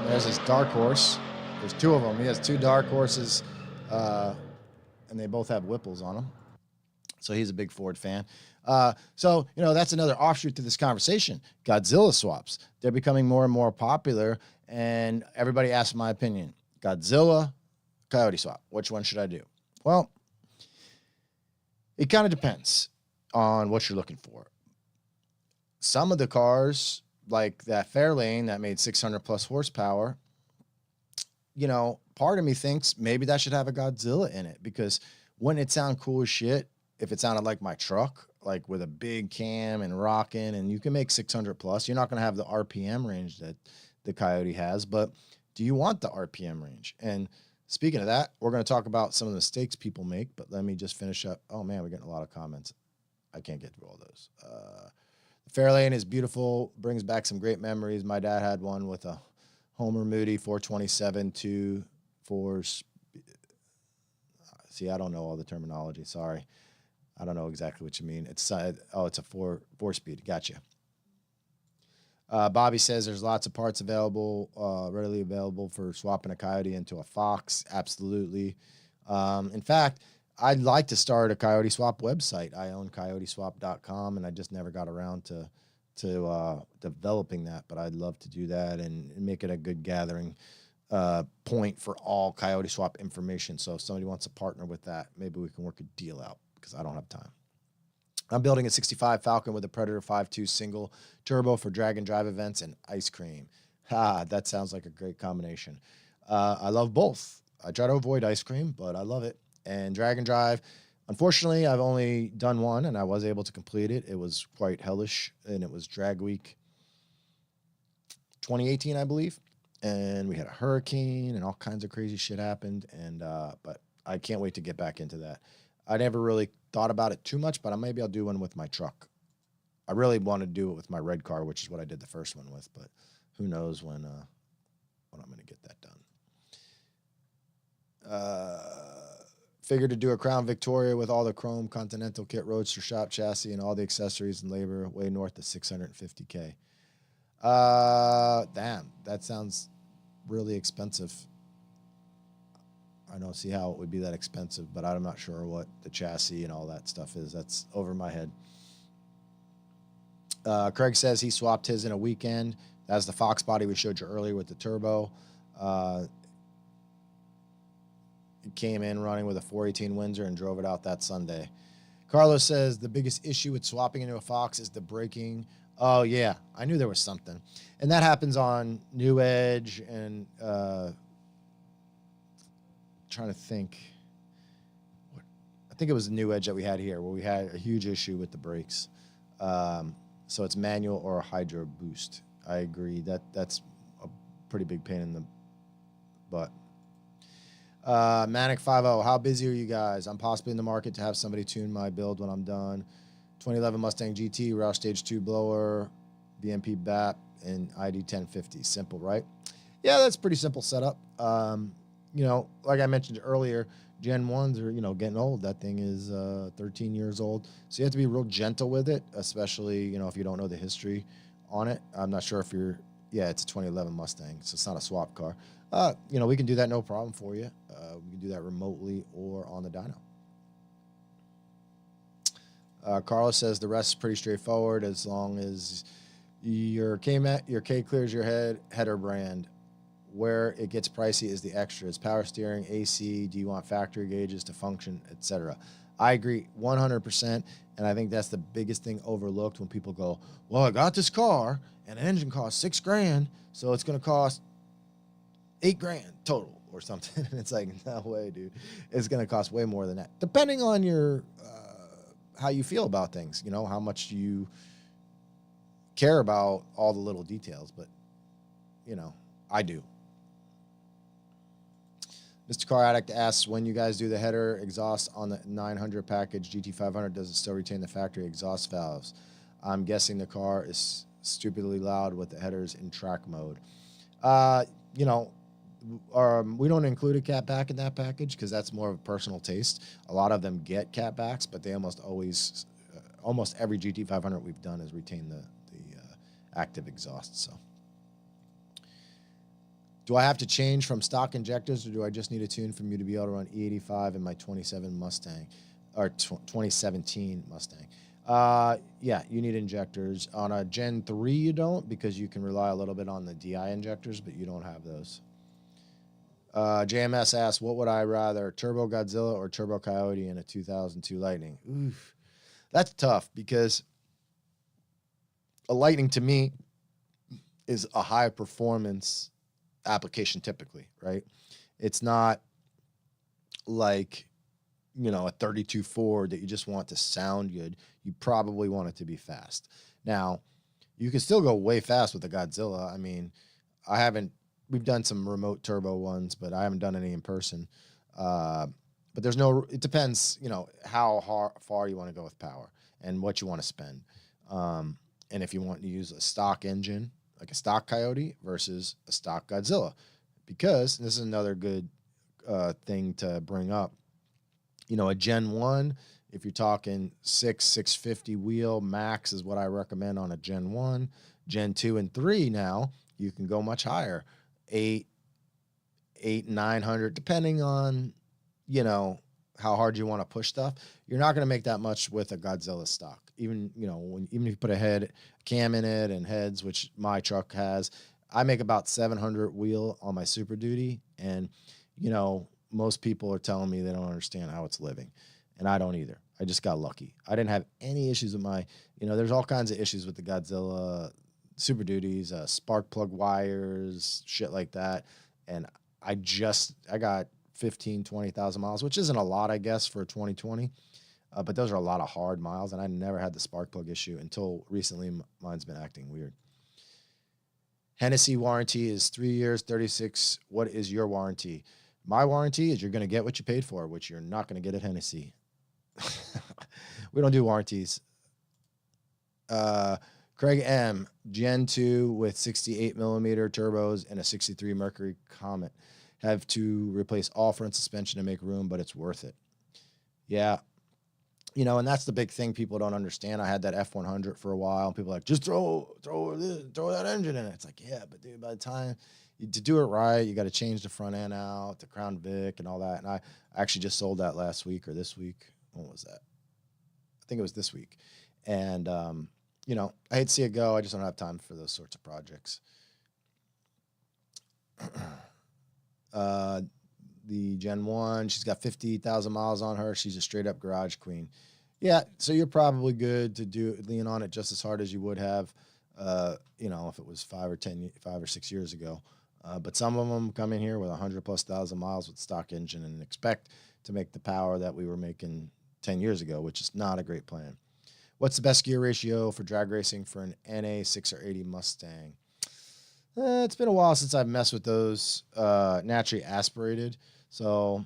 There's this Dark Horse. There's 2 of them. He has 2 Dark Horses, and they both have Whipples on them. So he's a big Ford fan. So, that's another offshoot to this conversation. Godzilla swaps. They're becoming more and more popular, and everybody asks my opinion. Godzilla, Coyote swap. Which one should I do? Well, it kind of depends on what you're looking for. Some of the cars, like that Fairlane that made 600 plus horsepower, part of me thinks maybe that should have a Godzilla in it, because wouldn't it sound cool as shit if it sounded like my truck, like with a big cam and rocking, and you can make 600 plus. You're not going to have the RPM range that the Coyote has, but do you want the RPM range? And speaking of that, we're going to talk about some of the mistakes people make, but let me just finish up. Oh man, we're getting a lot of comments. I can't get through all those. Fairlane is beautiful, brings back some great memories. My dad had one with a Homer Moody 427 2.4. See, I don't know all the terminology. Sorry. I don't know exactly what you mean. It's a 4-speed. Gotcha. Bobby says there's lots of parts available, readily available for swapping a Coyote into a Fox. Absolutely. In fact, I'd like to start a Coyote Swap website. I own coyoteswap.com, and I just never got around to developing that, but I'd love to do that and make it a good gathering point for all Coyote Swap information. So if somebody wants to partner with that, maybe we can work a deal out, because I don't have time. I'm building a 65 Falcon with a Predator 5.2 single turbo for drag and drive events and ice cream. That sounds like a great combination. I love both. I try to avoid ice cream, but I love it. And drag and drive, Unfortunately, I've only done one, and I was able to complete it. It was quite hellish, and it was drag week 2018, I believe. And we had a hurricane, and all kinds of crazy shit happened. And but I can't wait to get back into that. I never really thought about it too much, but maybe I'll do one with my truck. I really want to do it with my red car, which is what I did the first one with. But who knows when I'm going to get that done. Figured to do a Crown Victoria with all the chrome Continental kit, roadster shop chassis, and all the accessories and labor, way north of $650K. Damn, that sounds really expensive. I don't see how it would be that expensive, but I'm not sure what the chassis and all that stuff is. That's over my head. Craig says he swapped his in a weekend. That's the Fox body we showed you earlier with the turbo. He came in running with a 418 Windsor and drove it out that Sunday. Carlos says the biggest issue with swapping into a Fox is the braking. Oh, yeah. I knew there was something. And that happens on New Edge and trying to think. I think it was the New Edge that we had here where we had a huge issue with the brakes. So it's manual or a hydro boost. I agree. That's a pretty big pain in the butt. Manic 50, how busy are you guys? I'm possibly in the market to have somebody tune my build when I'm done. 2011 Mustang GT, Roush Stage 2 blower, BMP BAP, and ID 1050. Simple, right? Yeah, that's pretty simple setup. You know, like I mentioned earlier, Gen 1s are, you know, getting old. That thing is 13 years old. So you have to be real gentle with it, especially, you know, if you don't know the history on it. I'm not sure if you're, yeah, it's a 2011 Mustang, so it's not a swap car. You know, we can do that no problem for you. We can do that remotely or on the dyno. Carlos says the rest is pretty straightforward as long as your K clears your header brand. Where it gets pricey is the extras: power steering, AC. Do you want factory gauges to function, etc.? I agree 100%, and I think that's the biggest thing overlooked when people go, "Well, I got this car, and an engine costs $6,000, so it's going to cost $8,000 total or something." And it's like, no way, dude. It's going to cost way more than that, depending on your how you feel about things. You know, how much you care about all the little details. But you know, I do. Mr. Car Addict asks, when you guys do the header exhaust on the 900 package GT500, does it still retain the factory exhaust valves? I'm guessing the car is stupidly loud with the headers in track mode. You know, we don't include a cat back in that package because that's more of a personal taste. A lot of them get cat backs, but they almost always, almost every GT500 we've done has retained the active exhaust. So, do I have to change from stock injectors, or do I just need a tune from you to be able to run E85 in my 27 Mustang or 2017 Mustang? Yeah, you need injectors. On a Gen 3, you don't, because you can rely a little bit on the DI injectors, but you don't have those. JMS asks, what would I rather, Turbo Godzilla or Turbo Coyote in a 2002 Lightning? Oof, that's tough, because a Lightning to me is a high performance application typically, right? It's not like, you know, a 32 Ford that you just want to sound good. You probably want it to be fast. Now, you can still go way fast with the Godzilla. I mean, we've done some remote turbo ones, but I haven't done any in person. But it depends, you know, how far you want to go with power and what you want to spend. And if you want to use a stock engine, like a stock Coyote versus a stock Godzilla, because this is another good thing to bring up. You know, a Gen 1, if you're talking 650 wheel max is what I recommend on a Gen 1. Gen 2 and 3 now, you can go much higher. 8, 900, depending on, you know, how hard you want to push stuff. You're not going to make that much with a Godzilla stock. Even, you know, even if you put a cam in it and heads, which my truck has, I make about 700 wheel on my Super Duty. And, you know, most people are telling me they don't understand how it's living. And I don't either. I just got lucky. I didn't have any issues with there's all kinds of issues with the Godzilla Super Duties, spark plug wires, shit like that. And I got 15, 20,000 miles, which isn't a lot, I guess, for 2020. But those are a lot of hard miles, and I never had the spark plug issue until recently. Mine's been acting weird. Hennessy warranty is 3 years, 36. What is your warranty? My warranty is you're going to get what you paid for, which you're not going to get at Hennessy. We don't do warranties. Craig M, Gen 2 with 68 millimeter turbos and a 63 Mercury Comet. Have to replace all front suspension to make room, but it's worth it. Yeah. You know, and that's the big thing people don't understand. I had that F100 for a while, and people are like, just throw that engine in it. It's like, yeah, but dude, by the time to do it right, you got to change the front end out, the Crown Vic and all that. And I actually just sold that last week or this week. When was that? I think it was this week. And, you know, I hate to see it go. I just don't have time for those sorts of projects. The Gen 1, she's got 50,000 miles on her. She's a straight up garage queen. Yeah, so you're probably good to lean on it just as hard as you would have, you know, if it was 5 or 6 years ago. But some of them come in here with 100,000+ miles with stock engine and expect to make the power that we were making 10 years ago, which is not a great plan. What's the best gear ratio for drag racing for an NA 6 or 80 Mustang? It's been a while since I've messed with those naturally aspirated. So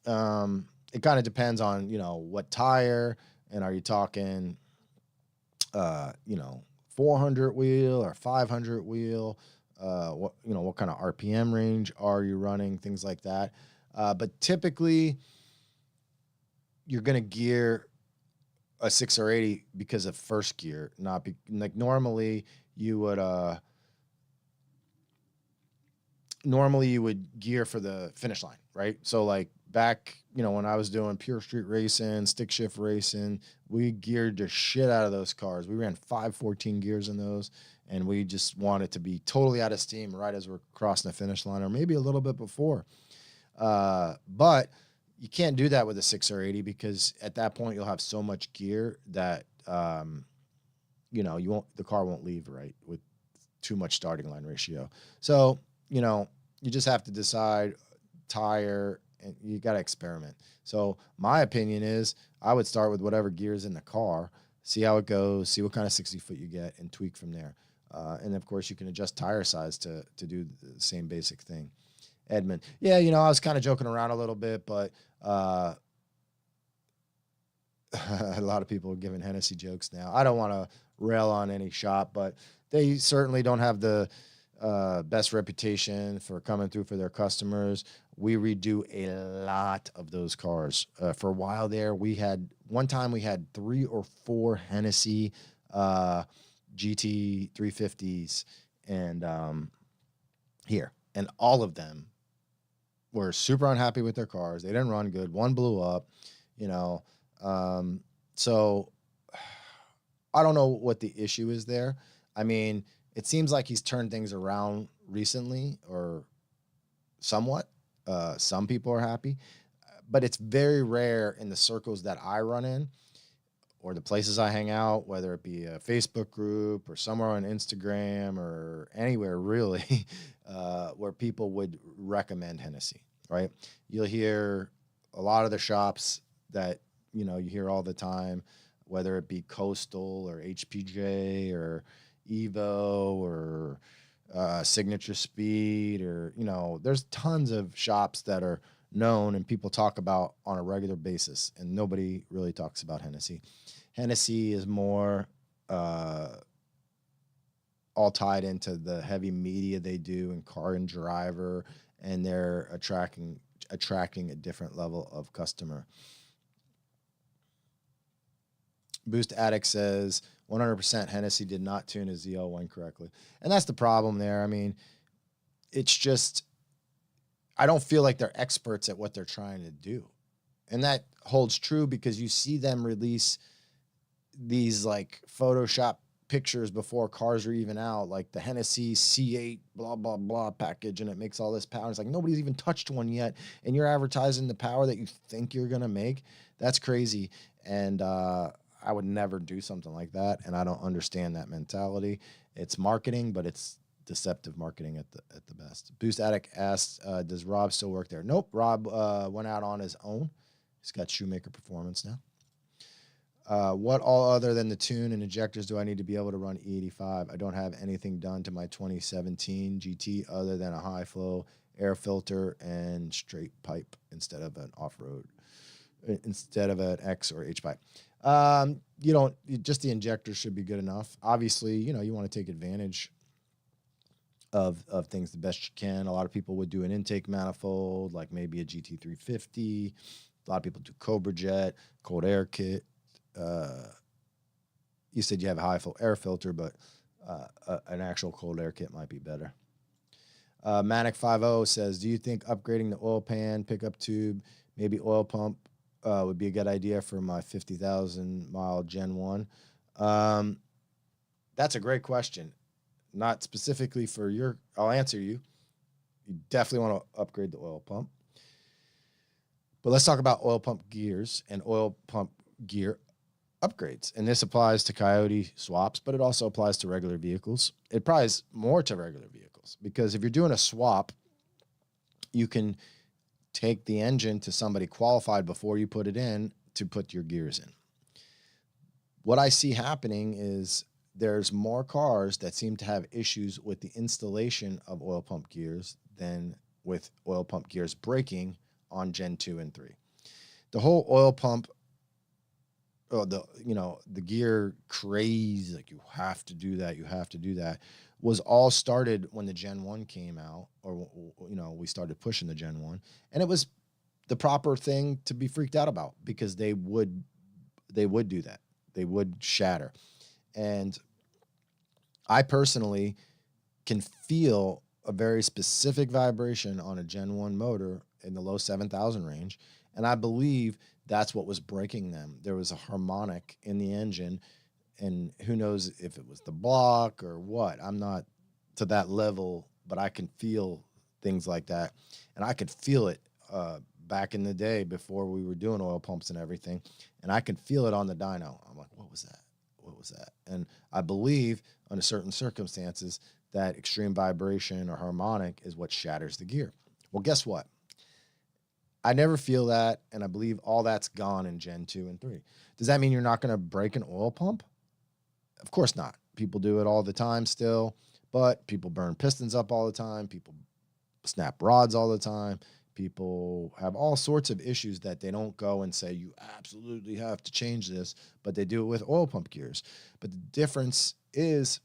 it kind of depends on, you know, what tire, and are you talking, you know, 400 wheel or 500 wheel? What kind of RPM range are you running? Things like that. But typically, you're going to gear a 6 or 80 because of first gear, not like normally you would gear for the finish line, right? So like back, you know, when I was doing pure street racing, stick shift racing, we geared the shit out of those cars. We ran 514 gears in those, and we just wanted to be totally out of steam right as we're crossing the finish line, or maybe a little bit before. But you can't do that with a 6 or 80 because at that point you'll have so much gear that you know, the car won't leave right with too much starting line ratio. So, you know, you just have to decide tire, and you got to experiment. So my opinion is I would start with whatever gears in the car, see how it goes, see what kind of 60 foot you get, and tweak from there. And of course you can adjust tire size to do the same basic thing. Edmund. Yeah, you know, I was kind of joking around a little bit, but a lot of people are giving Hennessy jokes now. I don't want to rail on any shop, but they certainly don't have the best reputation for coming through for their customers. We redo a lot of those cars. For a while there, one time we had 3 or 4 Hennessy GT500s and here, and all of them were super unhappy with their cars. They didn't run good. One blew up, you know. So I don't know what the issue is there. I mean, it seems like he's turned things around recently, or somewhat. Some people are happy, but it's very rare in the circles that I run in or the places I hang out, whether it be a Facebook group or somewhere on Instagram or anywhere really, where people would recommend Hennessy, right? You'll hear a lot of the shops that, you know, you hear all the time, whether it be Coastal or HPJ or Evo or Signature Speed, or, you know, there's tons of shops that are known and people talk about on a regular basis, and nobody really talks about Hennessy. Hennessy is more all tied into the heavy media they do in Car and Driver, and they're attracting a different level of customer. Boost Addict says 100% Hennessy did not tune his ZL1 correctly. And that's the problem there. I mean, it's just, I don't feel like they're experts at what they're trying to do. And that holds true because you see them release these like Photoshop pictures before cars are even out, like the Hennessy C8 blah, blah, blah package, and it makes all this power. It's like nobody's even touched one yet, and you're advertising the power that you think you're going to make. That's crazy. And I would never do something like that, and I don't understand that mentality. It's marketing, but it's deceptive marketing at the best. Boost Addict asked, does Rob still work there? Nope. Rob went out on his own. He's got Shoemaker Performance now. What all other than the tune and injectors do I need to be able to run E85? I don't have anything done to my 2017 GT other than a high flow air filter and straight pipe instead of an X or H pipe. Just the injector should be good enough. Obviously, you want to take advantage of things the best you can. A lot of people would do an intake manifold, like maybe a GT350. A lot of people do Cobra Jet, cold air kit. You said you have a high flow air filter, but an actual cold air kit might be better. Manic50 says, do you think upgrading the oil pan, pickup tube, maybe oil pump would be a good idea for my 50,000 mile Gen 1? That's a great question. Not specifically for I'll answer you. You definitely want to upgrade the oil pump. But let's talk about oil pump gears and oil pump gear upgrades. And this applies to Coyote Swaps, but it also applies to regular vehicles. It applies more to regular vehicles because if you're doing a swap, you can take the engine to somebody qualified before you put it in to put your gears in. What I see happening is there's more cars that seem to have issues with the installation of oil pump gears than with oil pump gears breaking on Gen 2 and 3. The whole oil pump, the gear craze, like you have to do that, was all started when the Gen 1 came out, or, we started pushing the Gen 1. And it was the proper thing to be freaked out about because they would do that. They would shatter. And I personally can feel a very specific vibration on a Gen 1 motor in the low 7,000 range. And I believe that's what was breaking them. There was a harmonic in the engine, and who knows if it was the block or what. I'm not to that level, but I can feel things like that. And I could feel it back in the day before we were doing oil pumps and everything. And I could feel it on the dyno. I'm like, what was that? What was that? And I believe under certain circumstances that extreme vibration or harmonic is what shatters the gear. Well, guess what? I never feel that, and I believe all that's gone in Gen 2 and 3. Does that mean you're not going to break an oil pump? Of course not. People do it all the time still, but people burn pistons up all the time. People snap rods all the time. People have all sorts of issues that they don't go and say, you absolutely have to change this, but they do it with oil pump gears. But the difference is,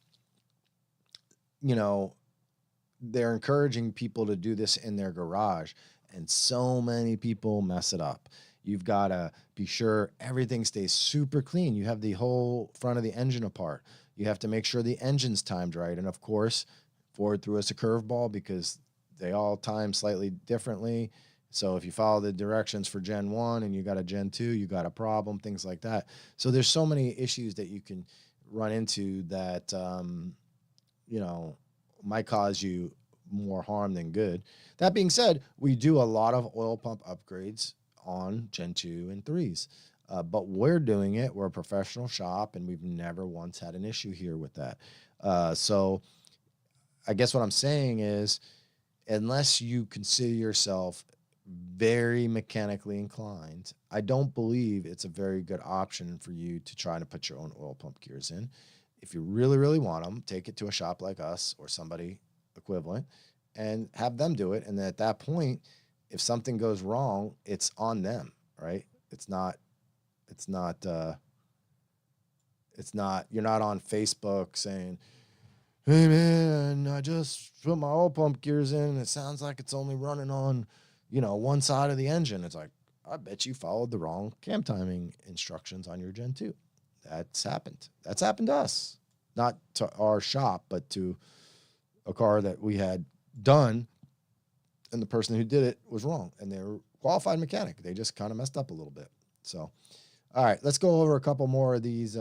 they're encouraging people to do this in their garage. And so many people mess it up. You've got to be sure everything stays super clean. You have the whole front of the engine apart. You have to make sure the engine's timed right. And of course, Ford threw us a curveball because they all time slightly differently. So if you follow the directions for Gen 1 and you got a Gen 2, you got a problem, things like that. So there's so many issues that you can run into that, might cause you more harm than good. That being said, we do a lot of oil pump upgrades on Gen 2 and 3s, but we're doing it. We're a professional shop, and we've never once had an issue here with that. So I guess what I'm saying is, unless you consider yourself very mechanically inclined, I don't believe it's a very good option for you to try to put your own oil pump gears in. If you really, really want them, take it to a shop like us or somebody equivalent and have them do it. And then at that point, if something goes wrong, it's on them, right? You're not on Facebook saying, hey man, I just put my oil pump gears in and it sounds like it's only running on, one side of the engine. It's like, I bet you followed the wrong cam timing instructions on your Gen 2. That's happened. That's happened to us, not to our shop, but to a car that we had done, and the person who did it was wrong, and they're a qualified mechanic. They just kind of messed up a little bit. So, all right, let's go over a couple more of these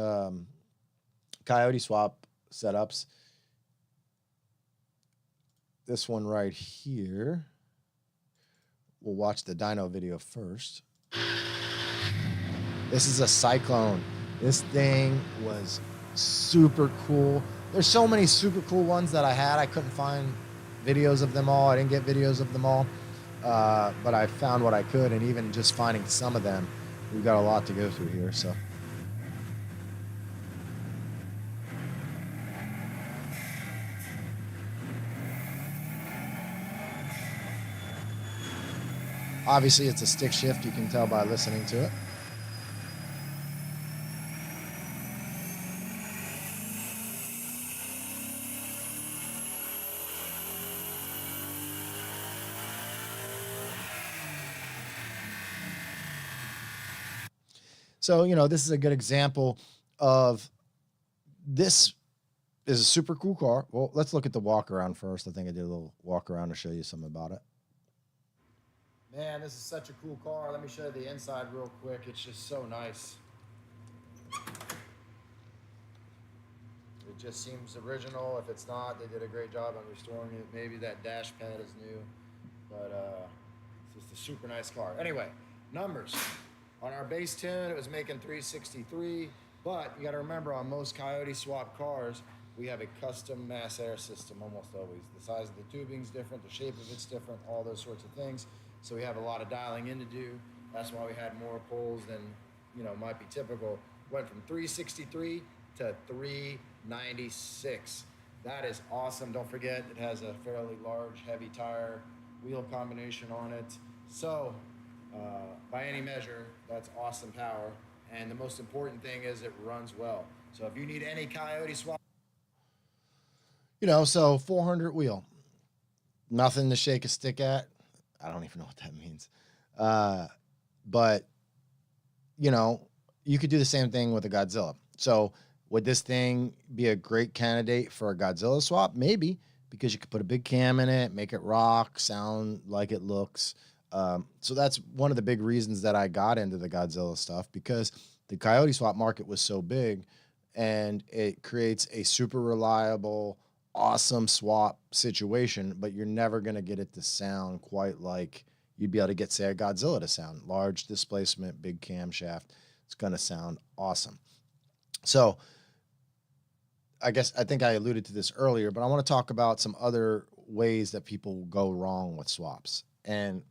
Coyote Swap setups. This one right here. We'll watch the dyno video first. This is a Cyclone. This thing was super cool. There's so many super cool ones that I had. I couldn't find videos of them all. I didn't get videos of them all. But I found what I could, and even just finding some of them, we've got a lot to go through here. So obviously it's a stick shift. You can tell by listening to it. So, this is a good example of this is a super cool car. Well, let's look at the walk around first. I think I did a little walk around to show you something about it. Man, this is such a cool car. Let me show you the inside real quick. It's just so nice. It just seems original. If it's not, they did a great job on restoring it. Maybe that dash pad is new, but it's just a super nice car. Anyway, numbers. On our base tune, it was making 363, but you got to remember on most Coyote Swap cars, we have a custom mass air system almost always. The size of the tubing's different, the shape of it's different, all those sorts of things. So we have a lot of dialing in to do. That's why we had more pulls than, might be typical. Went from 363 to 396. That is awesome. Don't forget, it has a fairly large, heavy tire wheel combination on it. So, by any measure, that's awesome power. And the most important thing is it runs well. So if you need any Coyote Swap, so 400 wheel, nothing to shake a stick at. I don't even know what that means. But, you could do the same thing with a Godzilla. So would this thing be a great candidate for a Godzilla swap? Maybe, because you could put a big cam in it, make it rock, sound like it looks. So that's one of the big reasons that I got into the Godzilla stuff, because the Coyote Swap market was so big, and it creates a super reliable, awesome swap situation, but you're never going to get it to sound quite like you'd be able to get, say, a Godzilla to sound. Large displacement, big camshaft. It's going to sound awesome. So I think I alluded to this earlier, but I want to talk about some other ways that people go wrong with swaps. And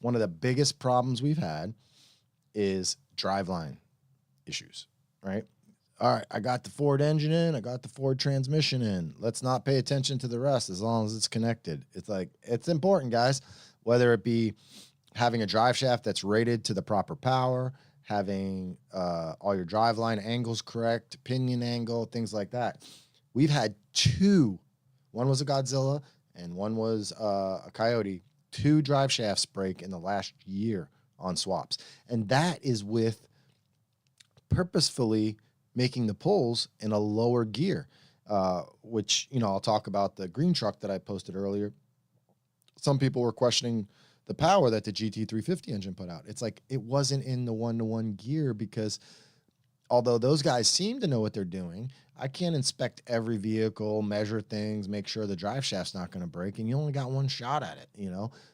one of the biggest problems we've had is driveline issues, right? All right, I got the Ford engine in, I got the Ford transmission in. Let's not pay attention to the rest as long as it's connected. It's important, guys, whether it be having a drive shaft that's rated to the proper power, having all your driveline angles correct, pinion angle, things like that. We've had two. One was a Godzilla and one was a Coyote. 2 drive shafts break in the last year on swaps. And that is with purposefully making the pulls in a lower gear, which, I'll talk about the green truck that I posted earlier. Some people were questioning the power that the GT350 engine put out. It's like it wasn't in the 1-to-1 gear, because although those guys seem to know what they're doing, I can't inspect every vehicle, measure things, make sure the drive shaft's not going to break, and you only got one shot at it,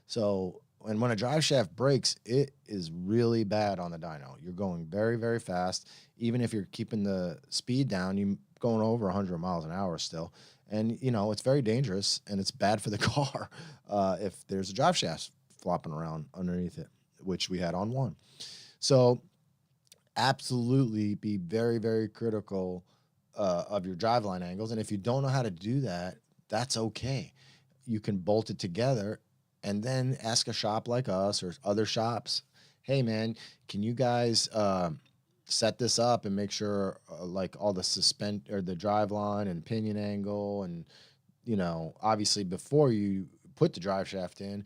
So, and when a drive shaft breaks, it is really bad on the dyno. You're going very, very fast. Even if you're keeping the speed down, you're going over 100 miles an hour still. And, it's very dangerous, and it's bad for the car if there's a drive shaft flopping around underneath it, which we had on one. So absolutely be very, very critical of your driveline angles. And if you don't know how to do that, that's okay. You can bolt it together and then ask a shop like us or other shops, hey man, can you guys set this up and make sure like all the the driveline and pinion angle, and obviously before you put the drive shaft in,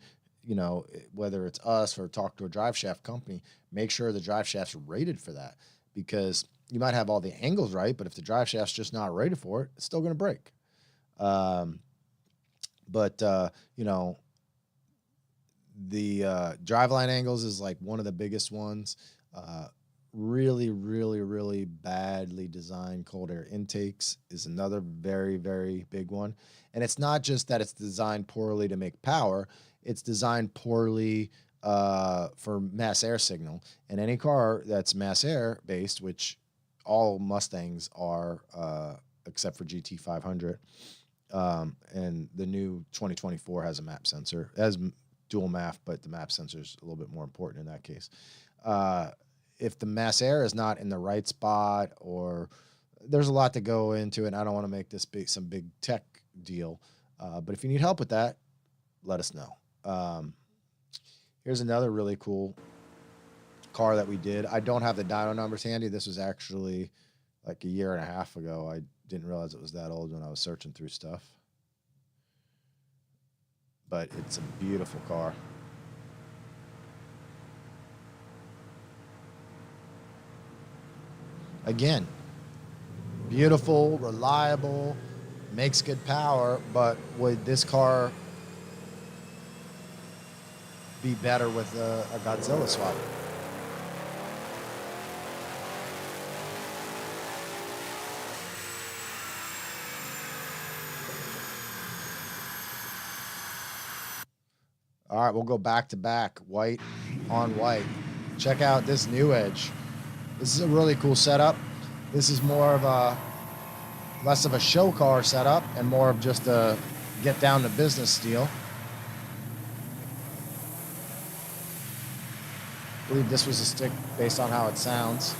whether it's us or talk to a drive shaft company, make sure the drive shaft's rated for that, because you might have all the angles right, but if the drive shaft's just not rated for it, it's still going to break. The driveline angles is like one of the biggest ones. Really, really, really badly designed cold air intakes is another very, very big one. And it's not just that it's designed poorly to make power, it's designed poorly for mass air signal. And any car that's mass air based, which all Mustangs are except for GT500. And the new 2024 has a map sensor. It has dual MAF, but the map sensor is a little bit more important in that case. If the mass air is not in the right spot, or there's a lot to go into it, and I don't want to make this some big tech deal. But if you need help with that, let us know. Here's another really cool car that we did. I don't have the dyno numbers handy. This was actually like a year and a half ago. I didn't realize it was that old when I was searching through stuff. But it's a beautiful car. Again, beautiful, reliable, makes good power, but would this car be better with a Godzilla swap? All right, we'll go back to back, white on white. Check out this new Edge. This is a really cool setup. This is more of a, less of a show car setup and more of just a get down to business deal. I believe this was a stick based on how it sounds.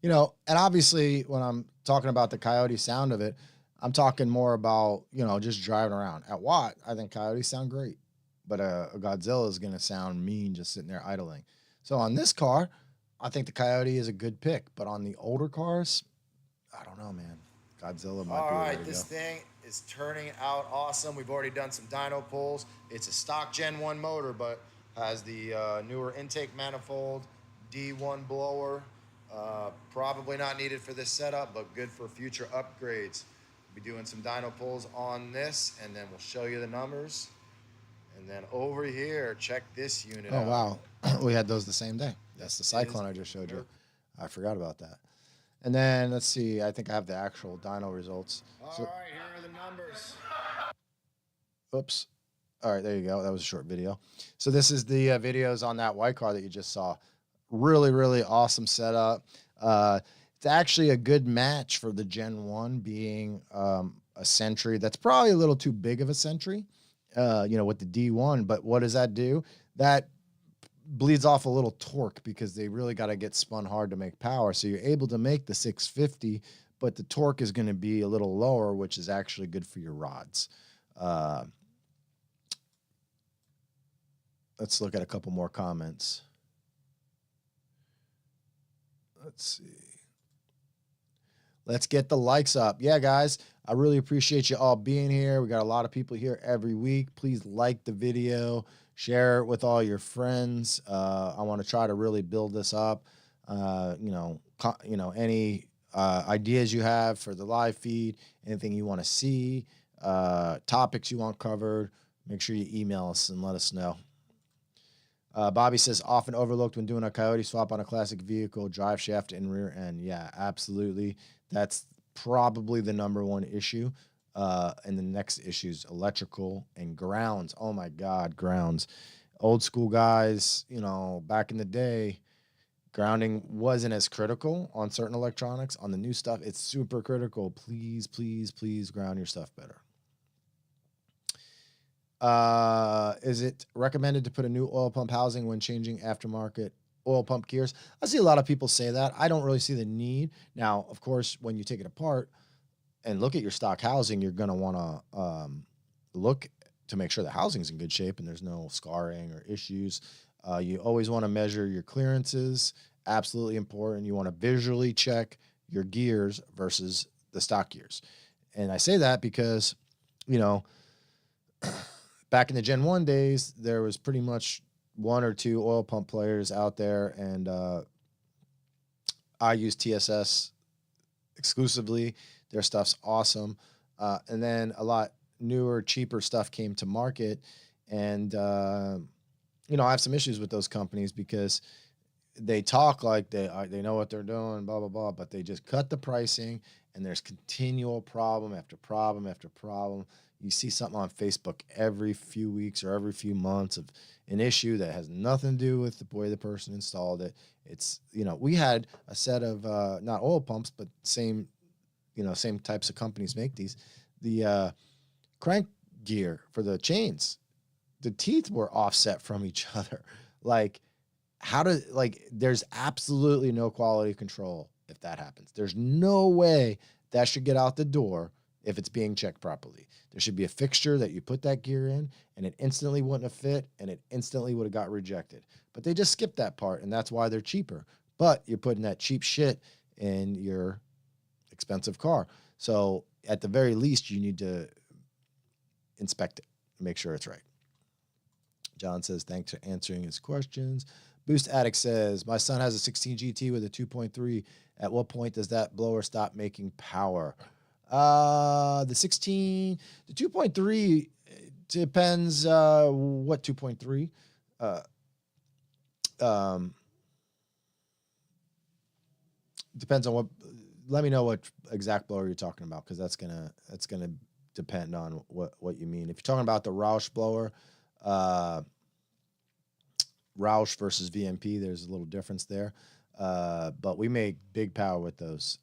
You know, and obviously when I'm talking about the Coyote sound of it, I'm talking more about, you know, just driving around. At Watt, I think Coyotes sound great, but a Godzilla is going to sound mean just sitting there idling. So on this car, I think the Coyote is a good pick, but on the older cars, I don't know, man. Godzilla might be the way to go. All right, this thing is turning out awesome. We've already done some dyno pulls. It's a stock Gen 1 motor, but has the newer intake manifold, D1 blower. Probably not needed for this setup, but good for future upgrades. We'll be doing some dyno pulls on this, and then we'll show you the numbers. And then over here, check this unit out. Oh, wow. We had those the same day. That's the Cyclone I just showed you. I forgot about that. And then, let's see, I think I have the actual dyno results. All right, here are the numbers. Oops. All right, there you go. That was a short video. So this is the videos on that white car that you just saw. Really, really awesome setup. It's actually a good match for the Gen 1 being a Sentry. That's probably a little too big of a Sentry, you know, with the D1. But what does that do? That bleeds off a little torque because they really got to get spun hard to make power. So you're able to make the 650, but the torque is going to be a little lower, which is actually good for your rods. Let's look at a couple more comments. Let's see. Let's get the likes up. Yeah, guys, I really appreciate you all being here. We got a lot of people here every week. Please like the video, share it with all your friends. I want to try to really build this up. You know, any ideas you have for the live feed, anything you want to see, topics you want covered, make sure you email us and let us know. Bobby says, often overlooked when doing a Coyote swap on a classic vehicle, drive shaft and rear end. Yeah, absolutely. That's probably the #1 issue. And the next issue is electrical and grounds. Oh, my God, grounds. Old school guys, you know, back in the day, grounding wasn't as critical on certain electronics. On the new stuff, it's super critical. Please, please, please ground your stuff better. Is it recommended to put a new oil pump housing when changing aftermarket oil pump gears? I see a lot of people say that. I don't really see the need. Now, of course, when you take it apart and look at your stock housing, you're going to want to look to make sure the housing's in good shape and there's no scarring or issues. You always want to measure your clearances. Absolutely important. You want to visually check your gears versus the stock gears. And I say that because, you know, back in the Gen 1 days, there was pretty much 1 or 2 oil pump players out there, and I use TSS exclusively. Their stuff's awesome. And then a lot newer, cheaper stuff came to market, and you know, I have some issues with those companies because they talk like they know what they're doing, blah blah blah, but they just cut the pricing, and there's continual problem after problem after problem. You see something on Facebook every few weeks or every few months of an issue that has nothing to do with the way the person installed it. It's, we had a set of not oil pumps, but same types of companies make these. The crank gear for the chains, the teeth were offset from each other. Like, there's absolutely no quality control if that happens. There's no way that should get out the door if it's being checked properly. There should be a fixture that you put that gear in, and it instantly wouldn't have fit, and it instantly would have got rejected. But they just skipped that part, and that's why they're cheaper. But you're putting that cheap shit in your expensive car. So at the very least, you need to inspect it, make sure it's right. John says, thanks for answering his questions. Boost Addict says, my son has a 16 GT with a 2.3. At what point does that blower stop making power? The 2.3 depends what 2.3. Depends on what. Let me know what exact blower you're talking about, because that's gonna depend on what you mean. If you're talking about the Roush blower, Roush versus VMP, there's a little difference there. But we make big power with those.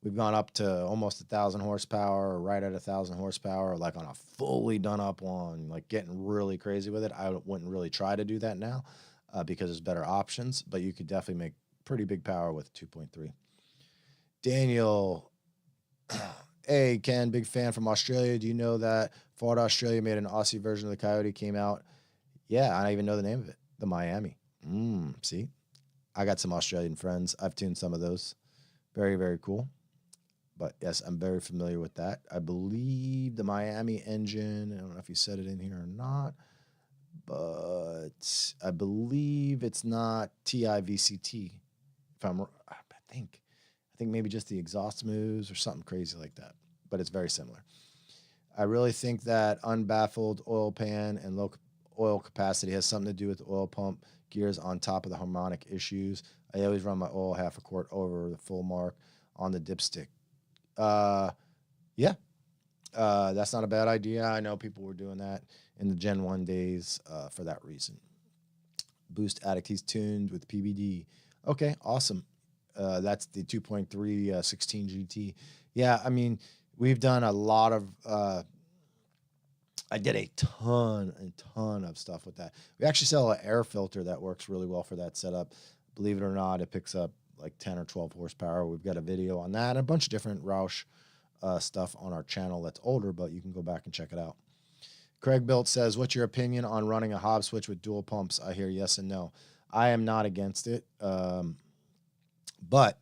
We've gone up to almost 1,000 horsepower, or right at 1,000 horsepower, like on a fully done up one, like getting really crazy with it. I wouldn't really try to do that now because there's better options, but you could definitely make pretty big power with 2.3. Daniel, hey, Ken, big fan from Australia. Do you know that Ford Australia made an Aussie version of the Coyote, came out? Yeah, I don't even know the name of it. The Miami. See? I got some Australian friends. I've tuned some of those. Very, very cool. But yes, I'm very familiar with that. I believe the Miami engine, I don't know if you said it in here or not, but I believe it's not TIVCT. I think maybe just the exhaust moves or something crazy like that, but it's very similar. I really think that unbaffled oil pan and low oil capacity has something to do with the oil pump gears on top of the harmonic issues. I always run my oil half a quart over the full mark on the dipstick. Yeah, that's not a bad idea. I know people were doing that in the Gen 1 days for that reason. Boost Addict, he's tuned with PBD. Okay, awesome. That's the 2.3 16 GT. Yeah, I mean, we've done a lot of, I did a ton of stuff with that. We actually sell an air filter that works really well for that setup. Believe it or not, it picks up like 10 or 12 horsepower. We've got a video on that and a bunch of different Roush stuff on our channel that's older, but you can go back and check it out. Craig Built says, what's your opinion on running a Hobbs switch with dual pumps? I hear yes and no. I am not against it. But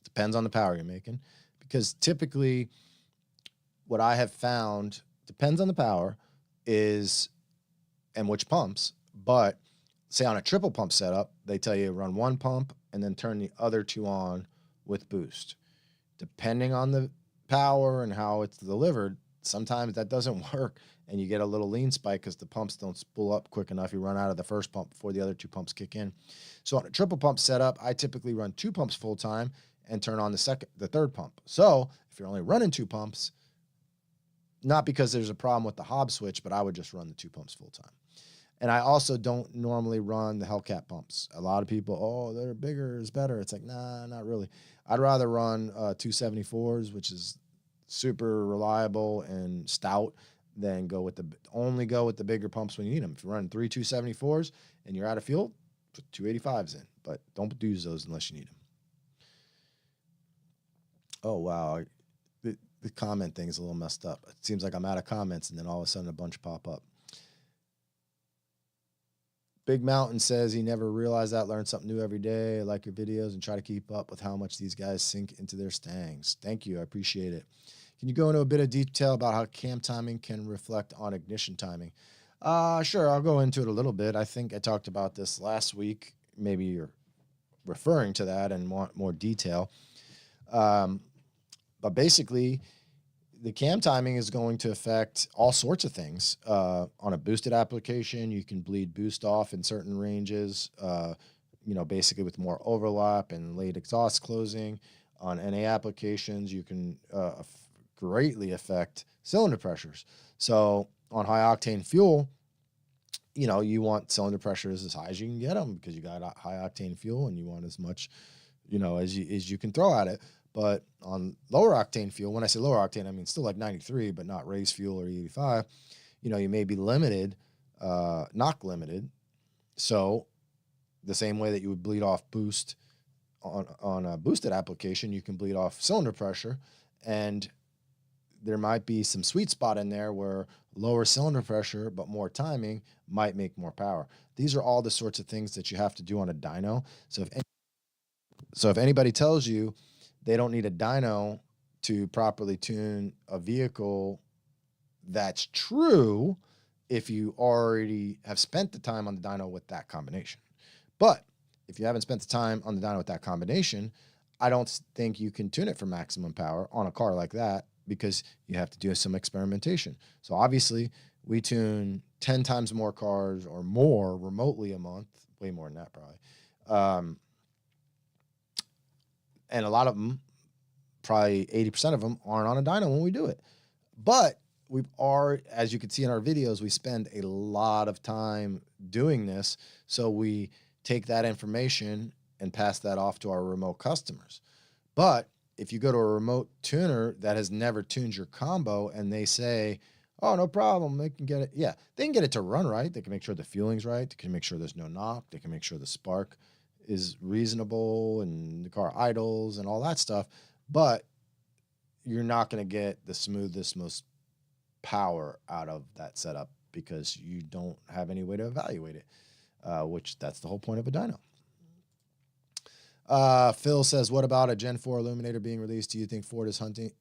depends on the power you're making, because typically what I have found depends on the power is and which pumps. But say on a triple pump setup, they tell you run one pump and then turn the other two on with boost. Depending on the power and how it's delivered, sometimes that doesn't work and you get a little lean spike because the pumps don't spool up quick enough. You run out of the first pump before the other two pumps kick in. So on a triple pump setup, I typically run two pumps full time and turn on the third pump. So if you're only running two pumps, not because there's a problem with the Hobbs switch, but I would just run the two pumps full time. And I also don't normally run the Hellcat pumps. A lot of people, oh, they're bigger is better. It's like, nah, not really. I'd rather run 274s, which is super reliable and stout, than only go with the bigger pumps when you need them. If you're running 3 274s and you're out of fuel, put 285s in, but don't use those unless you need them. Oh, wow. The comment thing is a little messed up. It seems like I'm out of comments, and then all of a sudden a bunch pop up. Big Mountain says he never realized that. Learn something new every day. I like your videos and try to keep up with how much these guys sink into their stangs. Thank you. I appreciate it. Can you go into a bit of detail about how cam timing can reflect on ignition timing? Sure. I'll go into it a little bit. I think I talked about this last week. Maybe you're referring to that and want more detail. But basically, the cam timing is going to affect all sorts of things. On a boosted application, you can bleed boost off in certain ranges. basically with more overlap and late exhaust closing on NA applications, you can greatly affect cylinder pressures. So on high octane fuel, you want cylinder pressures as high as you can get them because you got high octane fuel and you want as much, as you can throw at it. But on lower octane fuel, when I say lower octane, I mean still like 93, but not race fuel or E85, you may be limited, knock limited. So the same way that you would bleed off boost on a boosted application, you can bleed off cylinder pressure. And there might be some sweet spot in there where lower cylinder pressure but more timing might make more power. These are all the sorts of things that you have to do on a dyno. So if anybody tells you they don't need a dyno to properly tune a vehicle, that's true if you already have spent the time on the dyno with that combination. But if you haven't spent the time on the dyno with that combination, I don't think you can tune it for maximum power on a car like that, because you have to do some experimentation. So obviously we tune 10 times more cars or more remotely a month, way more than that probably. And a lot of them, probably 80% of them, aren't on a dyno when we do it. But as you can see in our videos, we spend a lot of time doing this. So we take that information and pass that off to our remote customers. But if you go to a remote tuner that has never tuned your combo and they say, oh, no problem, they can get it. Yeah, they can get it to run right. They can make sure the fueling's right. They can make sure there's no knock. They can make sure the spark is reasonable and the car idles and all that stuff. But you're not going to get the smoothest, most power out of that setup because you don't have any way to evaluate it, which that's the whole point of a dyno. Phil says, what about a Gen 4 illuminator being released? Do you think Ford is hunting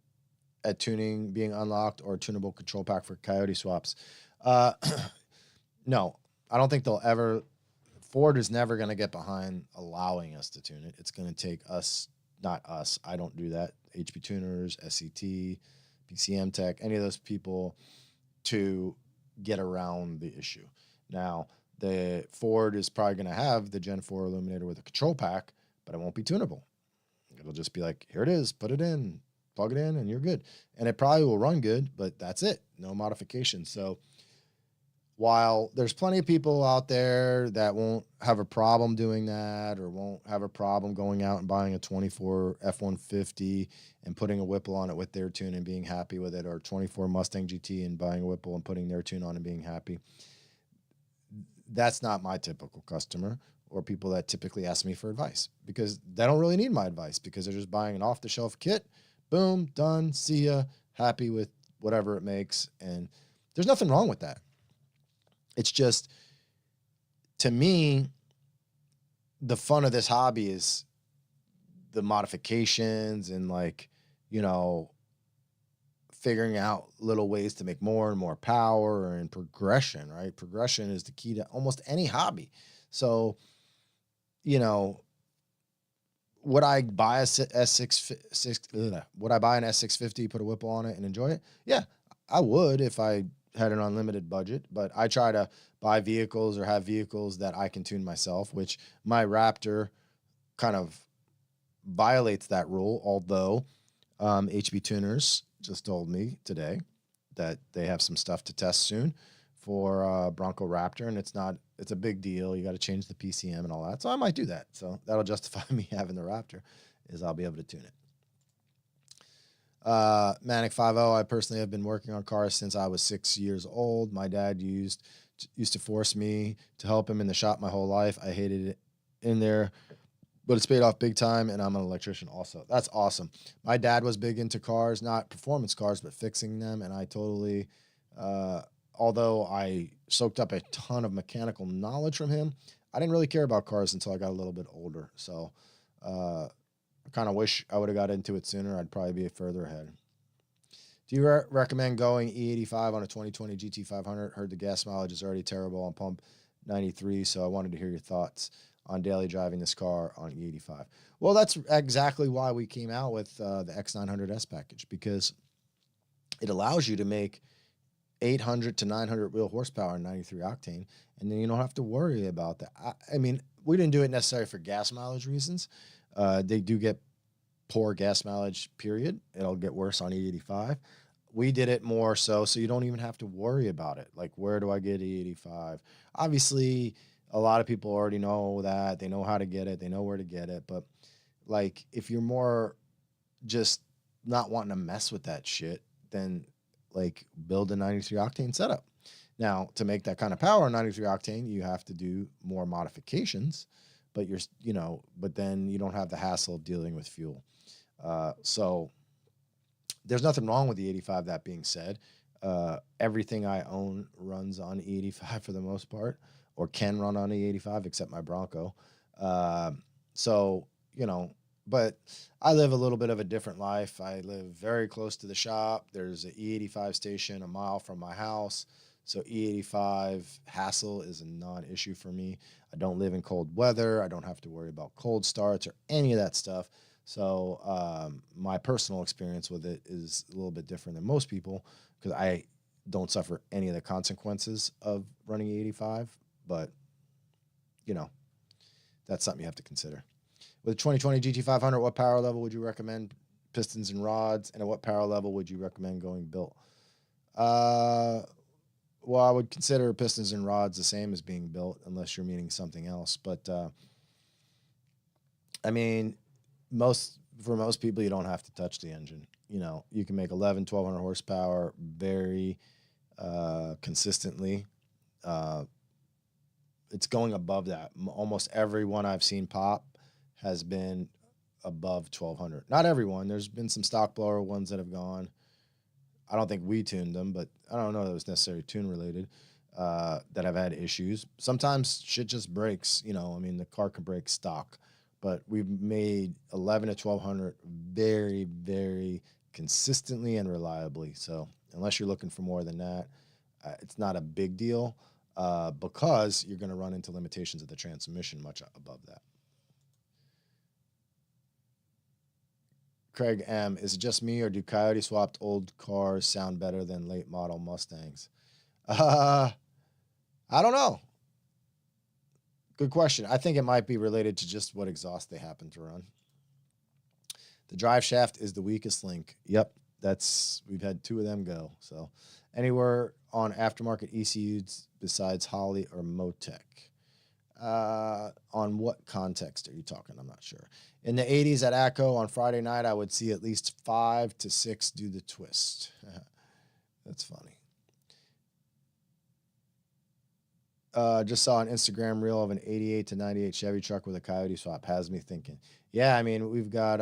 at tuning being unlocked or a tunable control pack for Coyote Swaps? No, I don't think they'll ever. Ford is never going to get behind allowing us to tune it. It's going to take us, not us. I don't do that. HP tuners, SCT, PCM Tech, any of those people to get around the issue. Now, the Ford is probably going to have the Gen 4 illuminator with a control pack, but it won't be tunable. It'll just be like, here it is, put it in, plug it in, and you're good. And it probably will run good, but that's it. No modifications. So while there's plenty of people out there that won't have a problem doing that or won't have a problem going out and buying a 24 F-150 and putting a Whipple on it with their tune and being happy with it, or 24 Mustang GT and buying a Whipple and putting their tune on and being happy, that's not my typical customer or people that typically ask me for advice, because they don't really need my advice because they're just buying an off-the-shelf kit. Boom, done, see ya, happy with whatever it makes. And there's nothing wrong with that. It's just, to me, the fun of this hobby is the modifications and, like, figuring out little ways to make more and more power and progression, right? Progression is the key to almost any hobby. So, would I buy would I buy an S650, put a Whipple on it and enjoy it? Yeah, I would if I had an unlimited budget, but I try to buy vehicles or have vehicles that I can tune myself, which my Raptor kind of violates that rule. Although HB Tuners just told me today that they have some stuff to test soon for Bronco Raptor, and it's a big deal. You got to change the PCM and all that. So I might do that. So that'll justify me having the Raptor, is I'll be able to tune it. Manic 50, I personally have been working on cars since I was 6 years old. My dad used to force me to help him in the shop my whole life. I hated it in there, but it's paid off big time, and I'm an electrician also. That's awesome. My dad was big into cars, not performance cars, but fixing them, and I totally, although I soaked up a ton of mechanical knowledge from him, I didn't really care about cars until I got a little bit older. So I kind of wish I would have got into it sooner. I'd probably be further ahead. Do you recommend going E85 on a 2020 GT500? Heard the gas mileage is already terrible on pump 93, so I wanted to hear your thoughts on daily driving this car on E85. Well, that's exactly why we came out with the X900S package, because it allows you to make 800 to 900 wheel horsepower and 93 octane, and then you don't have to worry about that. I mean, we didn't do it necessarily for gas mileage reasons. They do get poor gas mileage, period. It'll get worse on E85. We did it more so you don't even have to worry about it. Like, where do I get E85? Obviously, a lot of people already know that. They know how to get it. They know where to get it. But, like, if you're more just not wanting to mess with that shit, then, like, build a 93 octane setup. Now, to make that kind of power, 93 octane, you have to do more modifications, but but then you don't have the hassle of dealing with fuel. So there's nothing wrong with the 85. That being said, everything I own runs on E85 for the most part, or can run on E85, except my Bronco. So, but I live a little bit of a different life. I live very close to the shop. There's an E85 station a mile from my house. So E85 hassle is a non-issue for me. I don't live in cold weather. I don't have to worry about cold starts or any of that stuff. So my personal experience with it is a little bit different than most people because I don't suffer any of the consequences of running E85. But, that's something you have to consider. With a 2020 GT500, what power level would you recommend pistons and rods? And at what power level would you recommend going built? Well, I would consider pistons and rods the same as being built unless you're meaning something else. But, I mean, for most people, you don't have to touch the engine. You can make 1,200 horsepower very consistently. It's going above that. Almost every one I've seen pop has been above 1,200. Not everyone. There's been some stock blower ones that have gone. I don't think we tuned them, but I don't know that it was necessarily tune related that have had issues. Sometimes shit just breaks. The car can break stock. But we've made 1,100 to 1,200 very, very consistently and reliably. So unless you're looking for more than that, it's not a big deal because you're going to run into limitations of the transmission much above that. Craig M., is it just me or do Coyote swapped old cars sound better than late model Mustangs? I don't know. Good question. I think it might be related to just what exhaust they happen to run. The drive shaft is the weakest link. Yep, we've had 2 of them go. So anywhere on aftermarket ECUs besides Holley or Motec. On what context are you talking? I'm not sure. In the 80s at ACO on Friday night, I would see at least 5 to 6 do the twist. That's funny. Just saw an Instagram reel of an 88 to 98 Chevy truck with a Coyote swap. Has me thinking. Yeah, I mean, we've got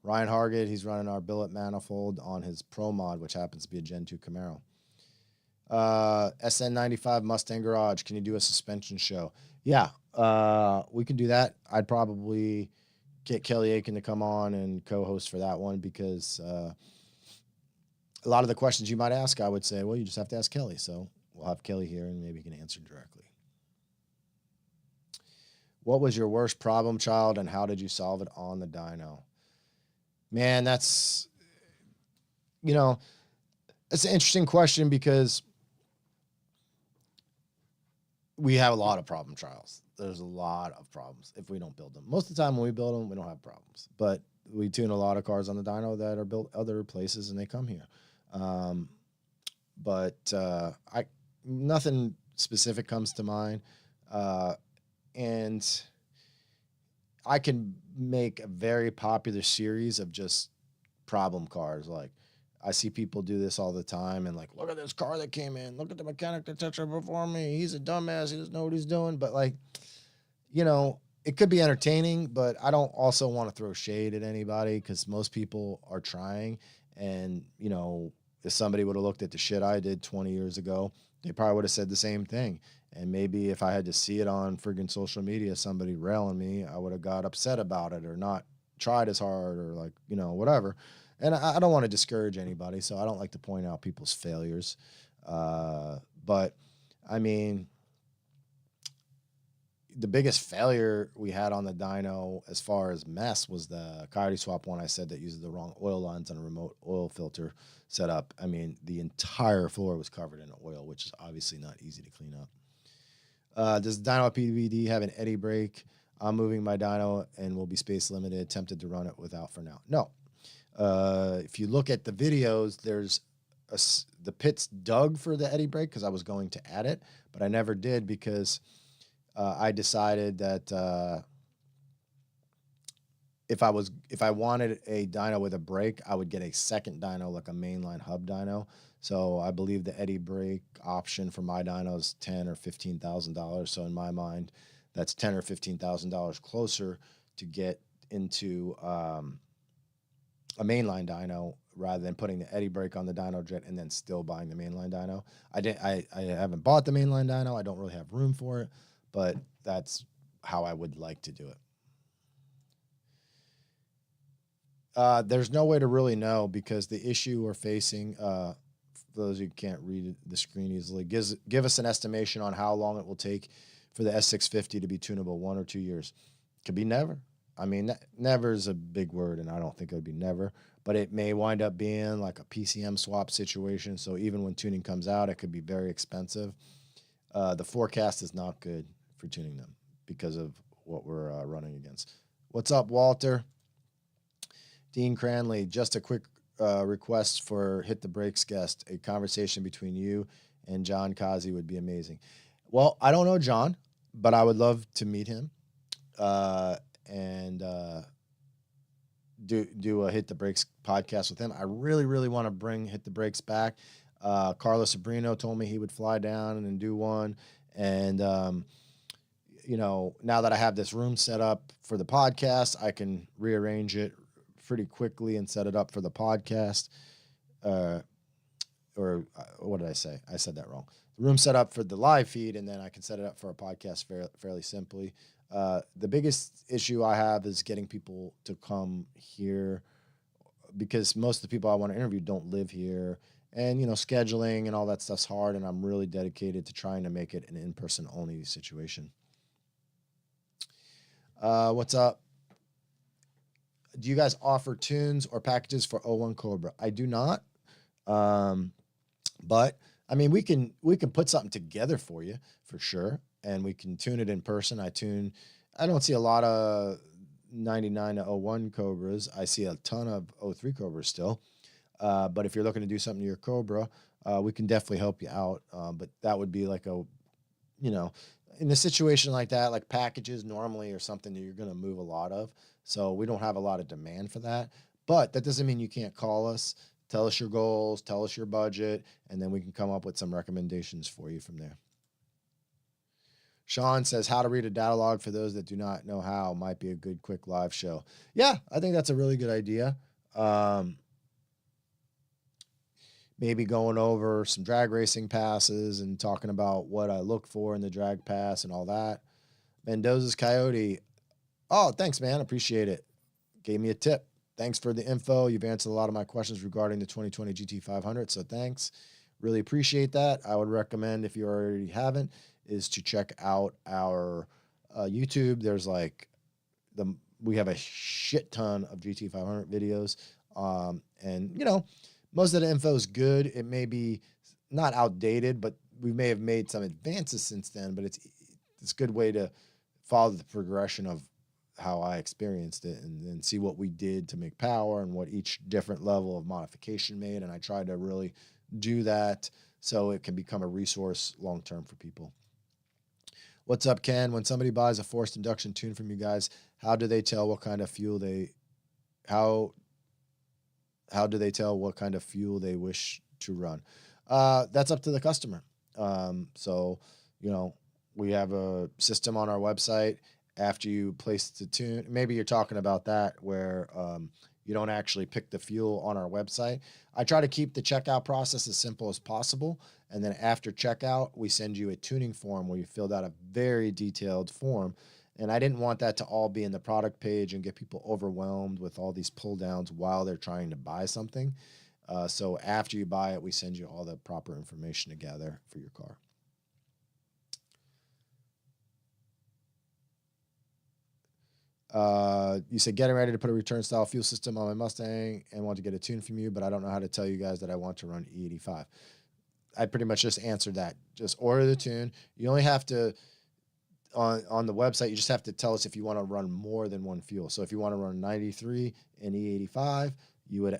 Ryan Hargett. He's running our billet manifold on his Pro Mod, which happens to be a Gen 2 Camaro. SN95 Mustang Garage. Can you do a suspension show? Yeah, we can do that. I'd probably get Kelly Aiken to come on and co-host for that one because a lot of the questions you might ask, I would say, well, you just have to ask Kelly. So we'll have Kelly here and maybe he can answer directly. What was your worst problem child and how did you solve it on the dyno? Man, that's an interesting question because we have a lot of problem trials. There's a lot of problems if we don't build them. Most of the time when we build them, we don't have problems. But we tune a lot of cars on the dyno that are built other places and they come here. Nothing specific comes to mind. And I can make a very popular series of just problem cars. Like, I see people do this all the time and like, look at this car that came in. Look at the mechanic that touched it before me. He's a dumbass. He doesn't know what he's doing. But like, it could be entertaining, but I don't also want to throw shade at anybody because most people are trying. And, if somebody would have looked at the shit I did 20 years ago, they probably would have said the same thing. And maybe if I had to see it on friggin' social media, somebody railing me, I would have got upset about it or not tried as hard or like, whatever. And I don't want to discourage anybody, so I don't like to point out people's failures. But, I mean, the biggest failure we had on the dyno as far as mess was the Coyote Swap one I said that uses the wrong oil lines on a remote oil filter setup. I mean, the entire floor was covered in oil, which is obviously not easy to clean up. Does the dyno PBD have an eddy brake? I'm moving my dyno and will be space limited. Tempted to run it without for now. No. If you look at the videos, there's the pits dug for the eddy brake because I was going to add it, but I never did because I decided that if I wanted a dyno with a brake, I would get a second dyno, like a mainline hub dyno. So I believe the eddy brake option for my dyno is $10,000 or $15,000. So in my mind, that's $10,000 or $15,000 closer to get into a mainline dyno rather than putting the eddy brake on the dyno jet and then still buying the mainline dyno. I haven't bought the mainline dyno. I don't really have room for it, but that's how I would like to do it. There's no way to really know because the issue we're facing, for those who can't read the screen easily, give us an estimation on how long it will take for the S650 to be tunable, 1 or 2 years. Could be never. I mean, never is a big word, and I don't think it would be never, but it may wind up being like a PCM swap situation. So even when tuning comes out, it could be very expensive. The forecast is not good for tuning them because of what we're running against. What's up, Walter? Dean Cranley, just a quick request for Hit the Brakes guest. A conversation between you and John Kazi would be amazing. Well, I don't know John, but I would love to meet him and do a Hit the Brakes podcast with him. I really, really want to bring Hit the Brakes back. Carlos Sabrino told me he would fly down and do one. And, you know, now that I have this room set up for the podcast, I can rearrange it pretty quickly and set it up for the podcast. Or what did I say? I said that wrong. The room set up for the live feed, and then I can set it up for a podcast fairly simply. The biggest issue I have is getting people to come here because most of the people I want to interview don't live here. And, you know, scheduling and all that stuff's hard, and I'm really dedicated to trying to make it an in-person only situation. What's up? Do you guys offer tunes or packages for 01 Cobra? I do not. But I mean, we can put something together for you for sure. And we can tune it in person. I don't see a lot of 99 to 01 Cobras. I see a ton of 03 Cobras still. But if you're looking to do something to your Cobra, we can definitely help you out. But that would be like in a situation like that, like packages normally are something that you're going to move a lot of. So we don't have a lot of demand for that. But that doesn't mean you can't call us, tell us your goals, tell us your budget, and then we can come up with some recommendations for you from there. Sean says, how to read a data log for those that do not know how might be a good quick live show. Yeah, I think that's a really good idea. Maybe going over some drag racing passes and talking about what I look for in the drag pass and all that. Mendoza's Coyote. Oh, thanks, man. Appreciate it. Gave me a tip. Thanks for the info. You've answered a lot of my questions regarding the 2020 GT500, so thanks. Really appreciate that. I would recommend, if you already haven't, is to check out our YouTube. There's we have a shit ton of GT500 videos, and you know, most of the info is good. It may be not outdated, but we may have made some advances since then. But it's a good way to follow the progression of how I experienced it and see what we did to make power and what each different level of modification made. And I tried to really do that so it can become a resource long-term for people. What's up, Ken? When somebody buys a forced induction tune from you guys, how do they tell what kind of fuel how do they tell what kind of fuel they wish to run? That's up to the customer. So, you know, we have a system on our website. After you place the tune, maybe you're talking about that where you don't actually pick the fuel on our website. I try to keep the checkout process as simple as possible. And then after checkout, we send you a tuning form where you filled out a very detailed form. And I didn't want that to all be in the product page and get people overwhelmed with all these pull downs while they're trying to buy something. So after you buy it, we send you all the proper information together for your car. You said getting ready to put a return style fuel system on my Mustang and want to get a tune from you, but I don't know how to tell you guys that I want to run E85. I pretty much just answered that. Just order the tune. You only have to, on the website, you just have to tell us if you want to run more than one fuel. So if you want to run 93 and E85, you would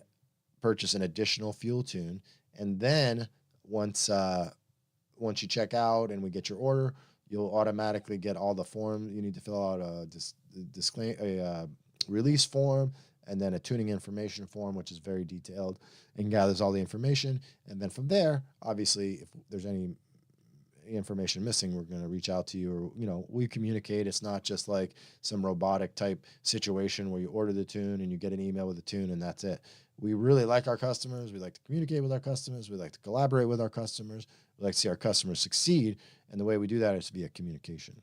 purchase an additional fuel tune. And then once you check out and we get your order, you'll automatically get all the forms. You need to fill out a release form and then a tuning information form, which is very detailed and gathers all the information. And then from there, obviously, if there's any information missing, we're going to reach out to you, or, you know, we communicate. It's not just like some robotic type situation where you order the tune and you get an email with the tune and that's it. We really like our customers. We like to communicate with our customers. We like to collaborate with our customers. We like to see our customers succeed. And the way we do that is via communication.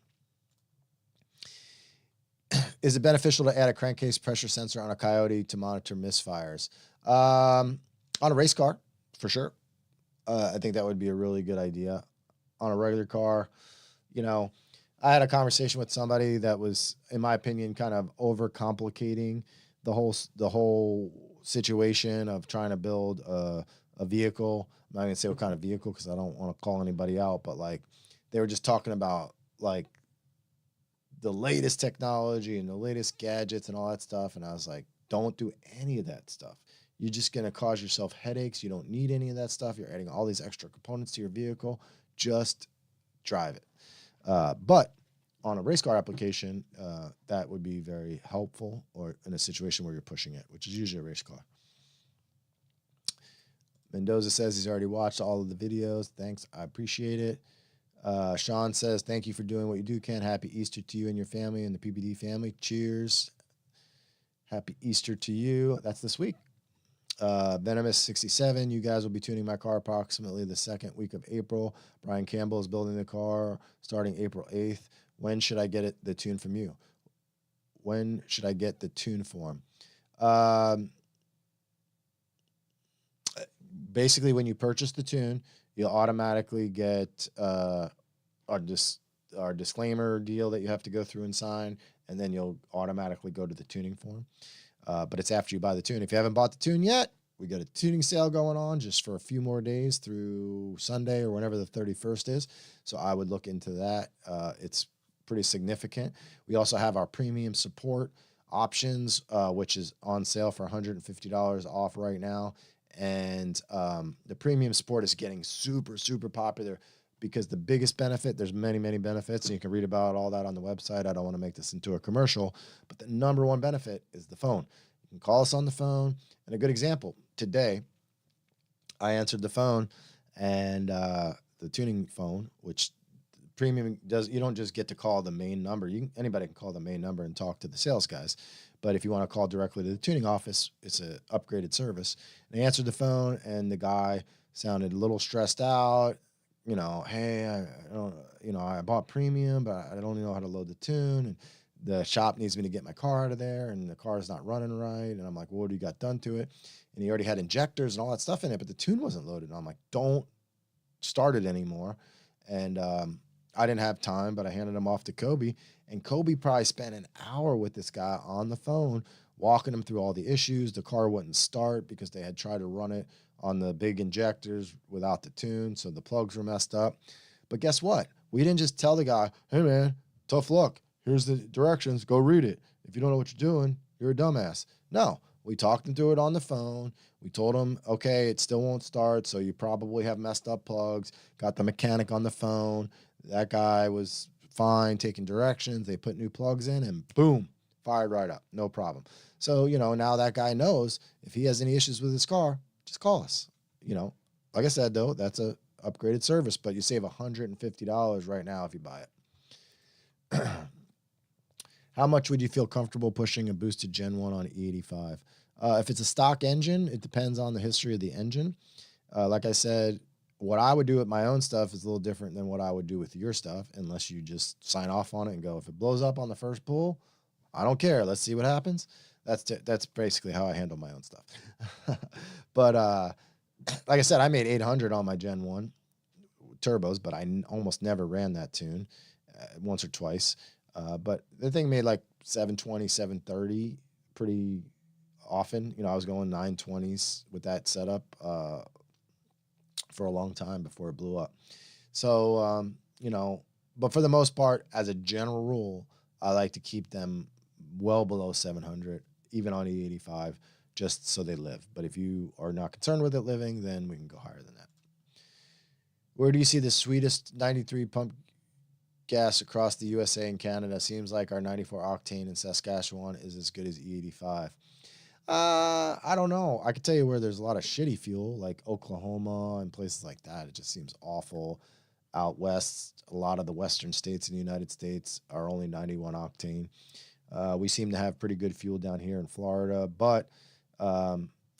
Is it beneficial to add a crankcase pressure sensor on a Coyote to monitor misfires? On a race car, for sure. I think that would be a really good idea. On a regular car, you know, I had a conversation with somebody that was, in my opinion, kind of overcomplicating the whole situation of trying to build a vehicle. I'm not gonna say what kind of vehicle because I don't want to call anybody out, but like they were just talking about like the latest technology and the latest gadgets and all that stuff. And I was like, don't do any of that stuff. You're just going to cause yourself headaches. You don't need any of that stuff. You're adding all these extra components to your vehicle. Just drive it. But on a race car application, that would be very helpful, or in a situation where you're pushing it, which is usually a race car. Mendoza says he's already watched all of the videos. Thanks. I appreciate it. Sean says, thank you for doing what you do, Ken. Happy Easter to you and your family and the PBD family. Cheers. Happy Easter to you. That's this week. Venomous 67, you guys will be tuning my car approximately the second week of April. Brian Campbell is building the car starting April 8th. When should I get the tune from you? When should I get the tune form? Basically, when you purchase the tune, you'll automatically get our disclaimer deal that you have to go through and sign, and then you'll automatically go to the tuning form. But it's after you buy the tune. If you haven't bought the tune yet, we got a tuning sale going on just for a few more days through Sunday or whenever the 31st is. So I would look into that. It's pretty significant. We also have our premium support options, which is on sale for $150 off right now. And the premium support is getting super, super popular because the biggest benefit, there's many, many benefits, and you can read about all that on the website. I don't want to make this into a commercial, but the number one benefit is the phone. You can call us on the phone. And a good example, today, I answered the phone, and the tuning phone, which premium does, you don't just get to call the main number. Anybody can call the main number and talk to the sales guys. But if you want to call directly to the tuning office, it's an upgraded service. And I answered the phone, and the guy sounded a little stressed out. You know, hey, I don't, you know, I bought premium, but I don't even know how to load the tune, and the shop needs me to get my car out of there, and the car is not running right. And I'm like, well, what do you got done to it? And he already had injectors and all that stuff in it, but the tune wasn't loaded. And I'm like, don't start it anymore. And I didn't have time, but I handed him off to Kobe, and Kobe probably spent an hour with this guy on the phone, walking him through all the issues. The car wouldn't start because they had tried to run it on the big injectors without the tune, so the plugs were messed up. But guess what? We didn't just tell the guy, hey, man, tough luck. Here's the directions. Go read it. If you don't know what you're doing, you're a dumbass. No, we talked him through it on the phone. We told him, okay, it still won't start, so you probably have messed up plugs. Got the mechanic on the phone. That guy was fine, taking directions. They put new plugs in, and boom, fired right up. No problem. So, you know, now that guy knows if he has any issues with his car, just call us. You know, like I said, though, that's a upgraded service, but you save $150 right now if you buy it. How much would you feel comfortable pushing a boosted Gen 1 on E85? If it's a stock engine, it depends on the history of the engine. Like I said, what I would do with my own stuff is a little different than what I would do with your stuff, unless you just sign off on it and go, if it blows up on the first pull, I don't care. Let's see what happens. That's basically how I handle my own stuff. But like I said, I made 800 on my Gen 1 turbos, but I almost never ran that tune, once or twice. But the thing made like 720, 730 pretty often. You know, I was going 920s with that setup for a long time before it blew up. So, you know, but for the most part, as a general rule, I like to keep them well below 700, even on E85, just so they live. But if you are not concerned with it living, then we can go higher than that. Where do you see the sweetest 93 pump gas across the USA and Canada? Seems like our 94 octane in Saskatchewan is as good as E85. I don't know. I could tell you where there's a lot of shitty fuel, like Oklahoma and places like that. It just seems awful. Out west, a lot of the western states in the United States are only 91 octane. We seem to have pretty good fuel down here in Florida, but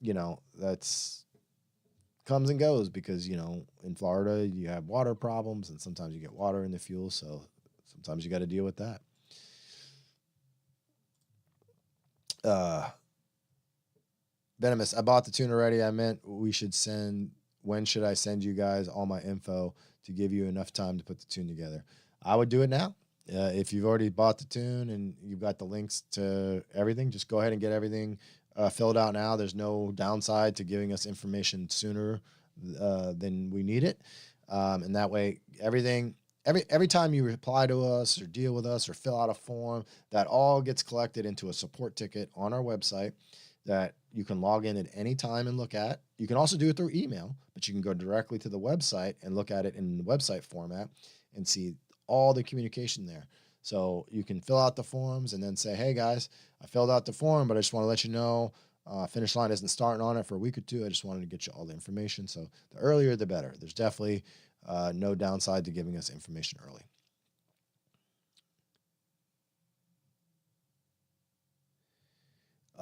you know, that's comes and goes because, you know, in Florida you have water problems and sometimes you get water in the fuel, so sometimes you got to deal with that. Venomous, I bought the tune already. I meant we should send, when should I send you guys all my info to give you enough time to put the tune together? I would do it now. If you've already bought the tune and you've got the links to everything, just go ahead and get everything filled out now. There's no downside to giving us information sooner than we need it. And that way, every time you reply to us or deal with us or fill out a form, that all gets collected into a support ticket on our website that you can log in at any time and look at. You can also do it through email, but you can go directly to the website and look at it in the website format and see all the communication there. So you can fill out the forms and then say, hey guys, I filled out the form, but I just want to let you know, finish line isn't starting on it for a week or two. I just wanted to get you all the information. So the earlier, the better. There's definitely no downside to giving us information early.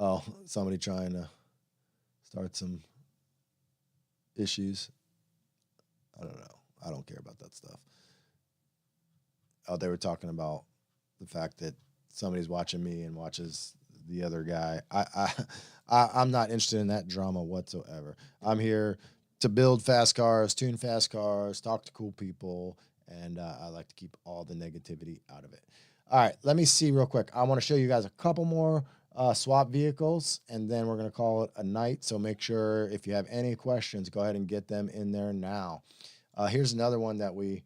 Oh, somebody trying to start some issues. I don't know. I don't care about that stuff. Oh, they were talking about the fact that somebody's watching me and watches the other guy. I'm not interested in that drama whatsoever. I'm here to build fast cars, tune fast cars, talk to cool people, and I like to keep all the negativity out of it. All right, let me see real quick. I want to show you guys a couple more swap vehicles, and then we're going to call it a night. So make sure if you have any questions, go ahead and get them in there now. Here's another one that we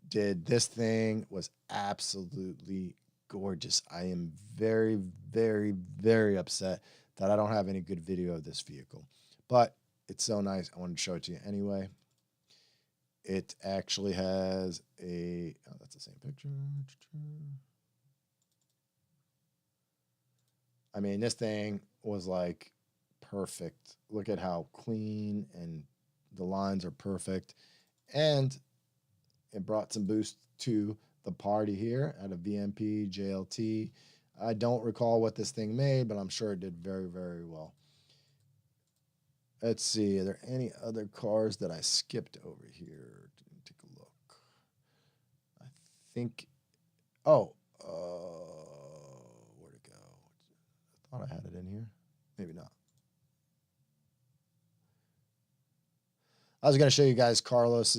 did. This thing was absolutely gorgeous. I am very, very, very upset that I don't have any good video of this vehicle, but it's so nice. I wanted to show it to you anyway. It actually has a, oh, that's the same picture. I mean, this thing was like perfect. Look at how clean and the lines are perfect. And it brought some boost to the party here at a VMP JLT. I don't recall what this thing made, but I'm sure it did very, very well. Let's see. Are there any other cars that I skipped over here? Take a look. I think, oh, where'd it go? I thought I had it in here. Maybe not. I was going to show you guys Carlos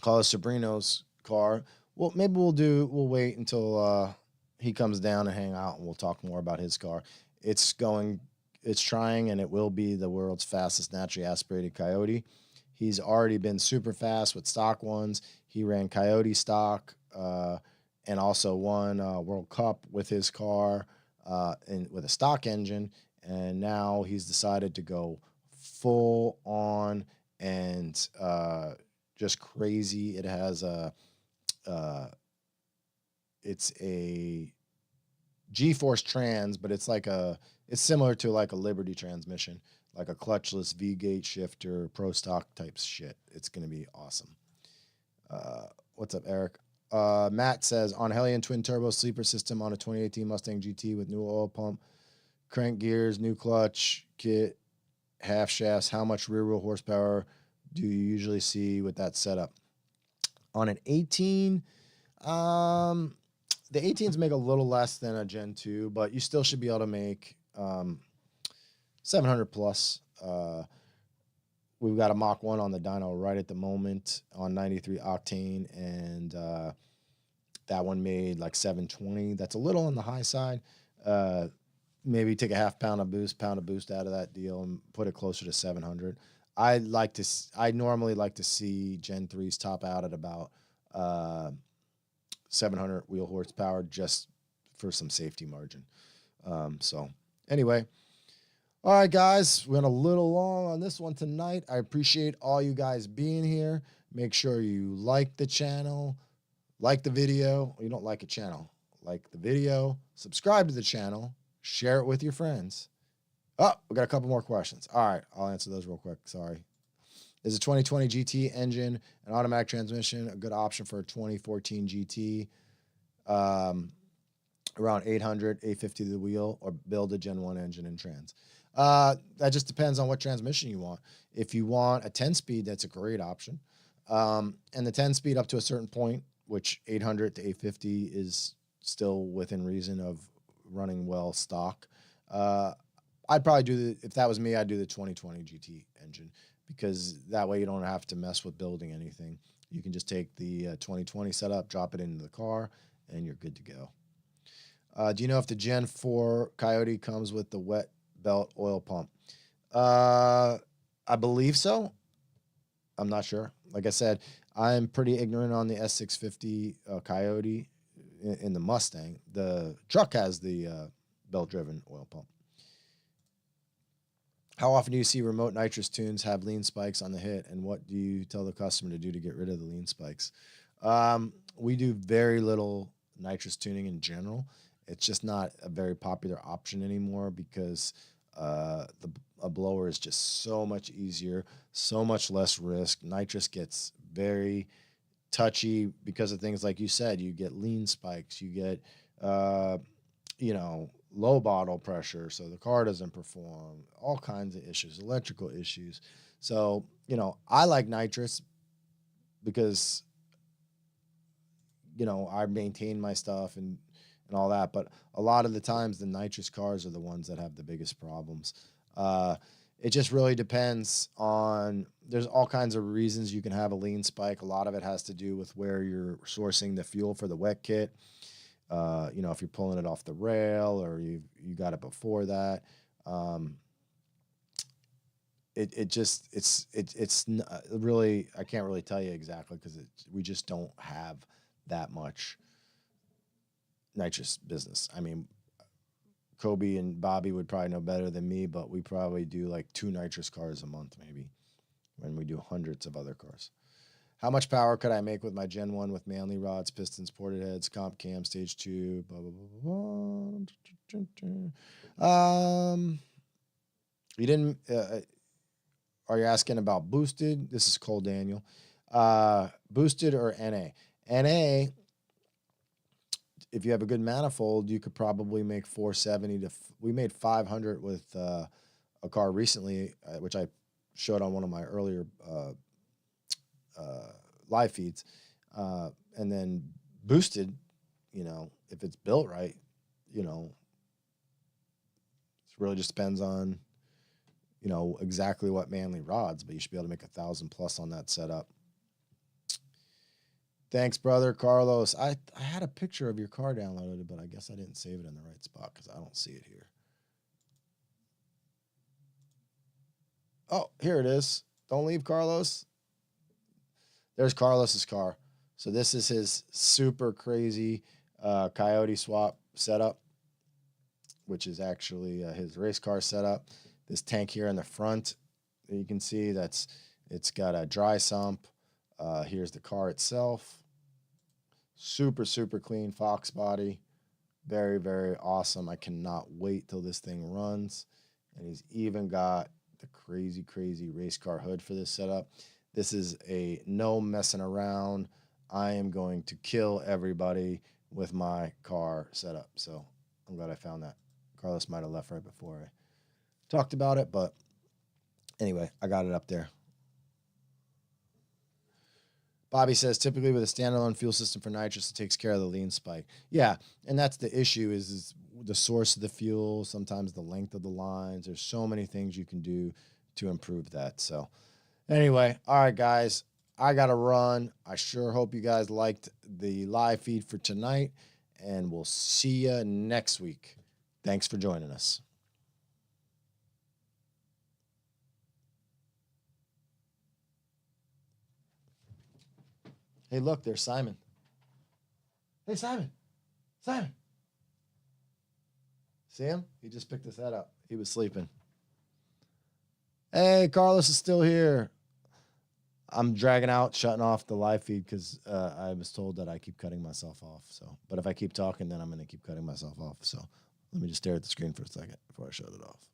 Sobrino's car. Well, maybe we'll wait until he comes down and hang out and we'll talk more about his car. It's trying and it will be the world's fastest naturally aspirated Coyote. He's already been super fast with stock ones. He ran Coyote stock and also won World Cup with his car and with a stock engine. And now he's decided to go full on and just crazy. It has it's a G-Force trans, but it's similar to like a Liberty transmission, like a clutchless V-gate shifter, pro stock type shit. It's going to be awesome. What's up, Eric? Matt says, on Hellion twin turbo sleeper system on a 2018 Mustang GT with new oil pump, crank gears, new clutch kit, half shafts, how much rear wheel horsepower do you usually see with that setup? On an 18, the 18s make a little less than a Gen 2, but you still should be able to make 700 plus. We've got a Mach 1 on the dyno right at the moment on 93 octane, and That one made like 720. That's a little on the high side. Maybe take a half pound of boost out of that deal and put it closer to 700. I normally like to see Gen 3s top out at about 700 wheel horsepower just for some safety margin. So anyway, all right, guys, we went a little long on this one tonight. I appreciate all you guys being here. Make sure you like the channel, like the video. You don't like a channel, like the video, subscribe to the channel, share it with your friends. Oh, we got a couple more questions. All right, I'll answer those real quick. Sorry. Is a 2020 GT engine and automatic transmission a good option for a 2014 GT? Around 800, 850 to the wheel, or build a Gen 1 engine and trans. That just depends on what transmission you want. If you want a 10-speed, that's a great option. And the 10-speed up to a certain point, which 800 to 850 is still within reason of running well stock. I'd probably if that was me, I'd do the 2020 GT engine, because that way you don't have to mess with building anything. You can just take the 2020 setup, drop it into the car, and you're good to go. Do you know if the Gen 4 Coyote comes with the wet belt oil pump? I believe so. I'm not sure. Like I said, I'm pretty ignorant on the S650 Coyote in the Mustang. The truck has the belt-driven oil pump. How often do you see remote nitrous tunes have lean spikes on the hit, and what do you tell the customer to do to get rid of the lean spikes? We do very little nitrous tuning in general. It's just not a very popular option anymore, because a blower is just so much easier, so much less risk. Nitrous gets very touchy because of things like you said. You get lean spikes, you get low bottle pressure, so the car doesn't perform, all kinds of issues, electrical issues. So I like nitrous because I maintain my stuff and all that, but a lot of the times the nitrous cars are the ones that have the biggest problems. It just really depends on, there's all kinds of reasons you can have a lean spike. A lot of it has to do with where you're sourcing the fuel for the wet kit. If you're pulling it off the rail or you got it before that. It's really, I can't really tell you exactly, because we just don't have that much nitrous business. I mean, Kobe and Bobby would probably know better than me, but we probably do like 2 nitrous cars a month, maybe, when we do hundreds of other cars. How much power could I make with my Gen 1 with manly rods, pistons, ported heads, comp cam, stage 2, blah, blah, blah, blah. You didn't, are you asking about boosted? This is Cole Daniel. Boosted or NA? NA, if you have a good manifold, you could probably make 470 we made 500 with a car recently, which I showed on one of my earlier live feeds. And then boosted, if it's built right, it really just depends on, exactly what manly rods, but you should be able to make 1,000 plus on that setup. Thanks, brother. Carlos, I had a picture of your car downloaded, but I guess I didn't save it in the right spot because I don't see it here. Oh, here it is. Don't leave, Carlos. There's Carlos's car. So this is his super crazy Coyote Swap setup, which is actually his race car setup. This tank here in the front, you can see it's got a dry sump. Here's the car itself. Super, super clean Fox body. Very, very awesome. I cannot wait till this thing runs. And he's even got the crazy, crazy race car hood for this setup. This is a no messing around. I am going to kill everybody with my car setup. So I'm glad I found that. Carlos might have left right before I talked about it, but anyway, I got it up there. Bobby says, typically with a standalone fuel system for nitrous, it takes care of the lean spike. Yeah, and that's the issue is the source of the fuel, sometimes the length of the lines. There's so many things you can do to improve that. So anyway, all right, guys, I got to run. I sure hope you guys liked the live feed for tonight, and we'll see you next week. Thanks for joining us. Hey, look, there's Simon. Hey, Simon. Simon. See him? He just picked his head up. He was sleeping. Hey, Carlos is still here. I'm dragging out, shutting off the live feed because I was told that I keep cutting myself off. So, but if I keep talking, then I'm going to keep cutting myself off. So let me just stare at the screen for a second before I shut it off.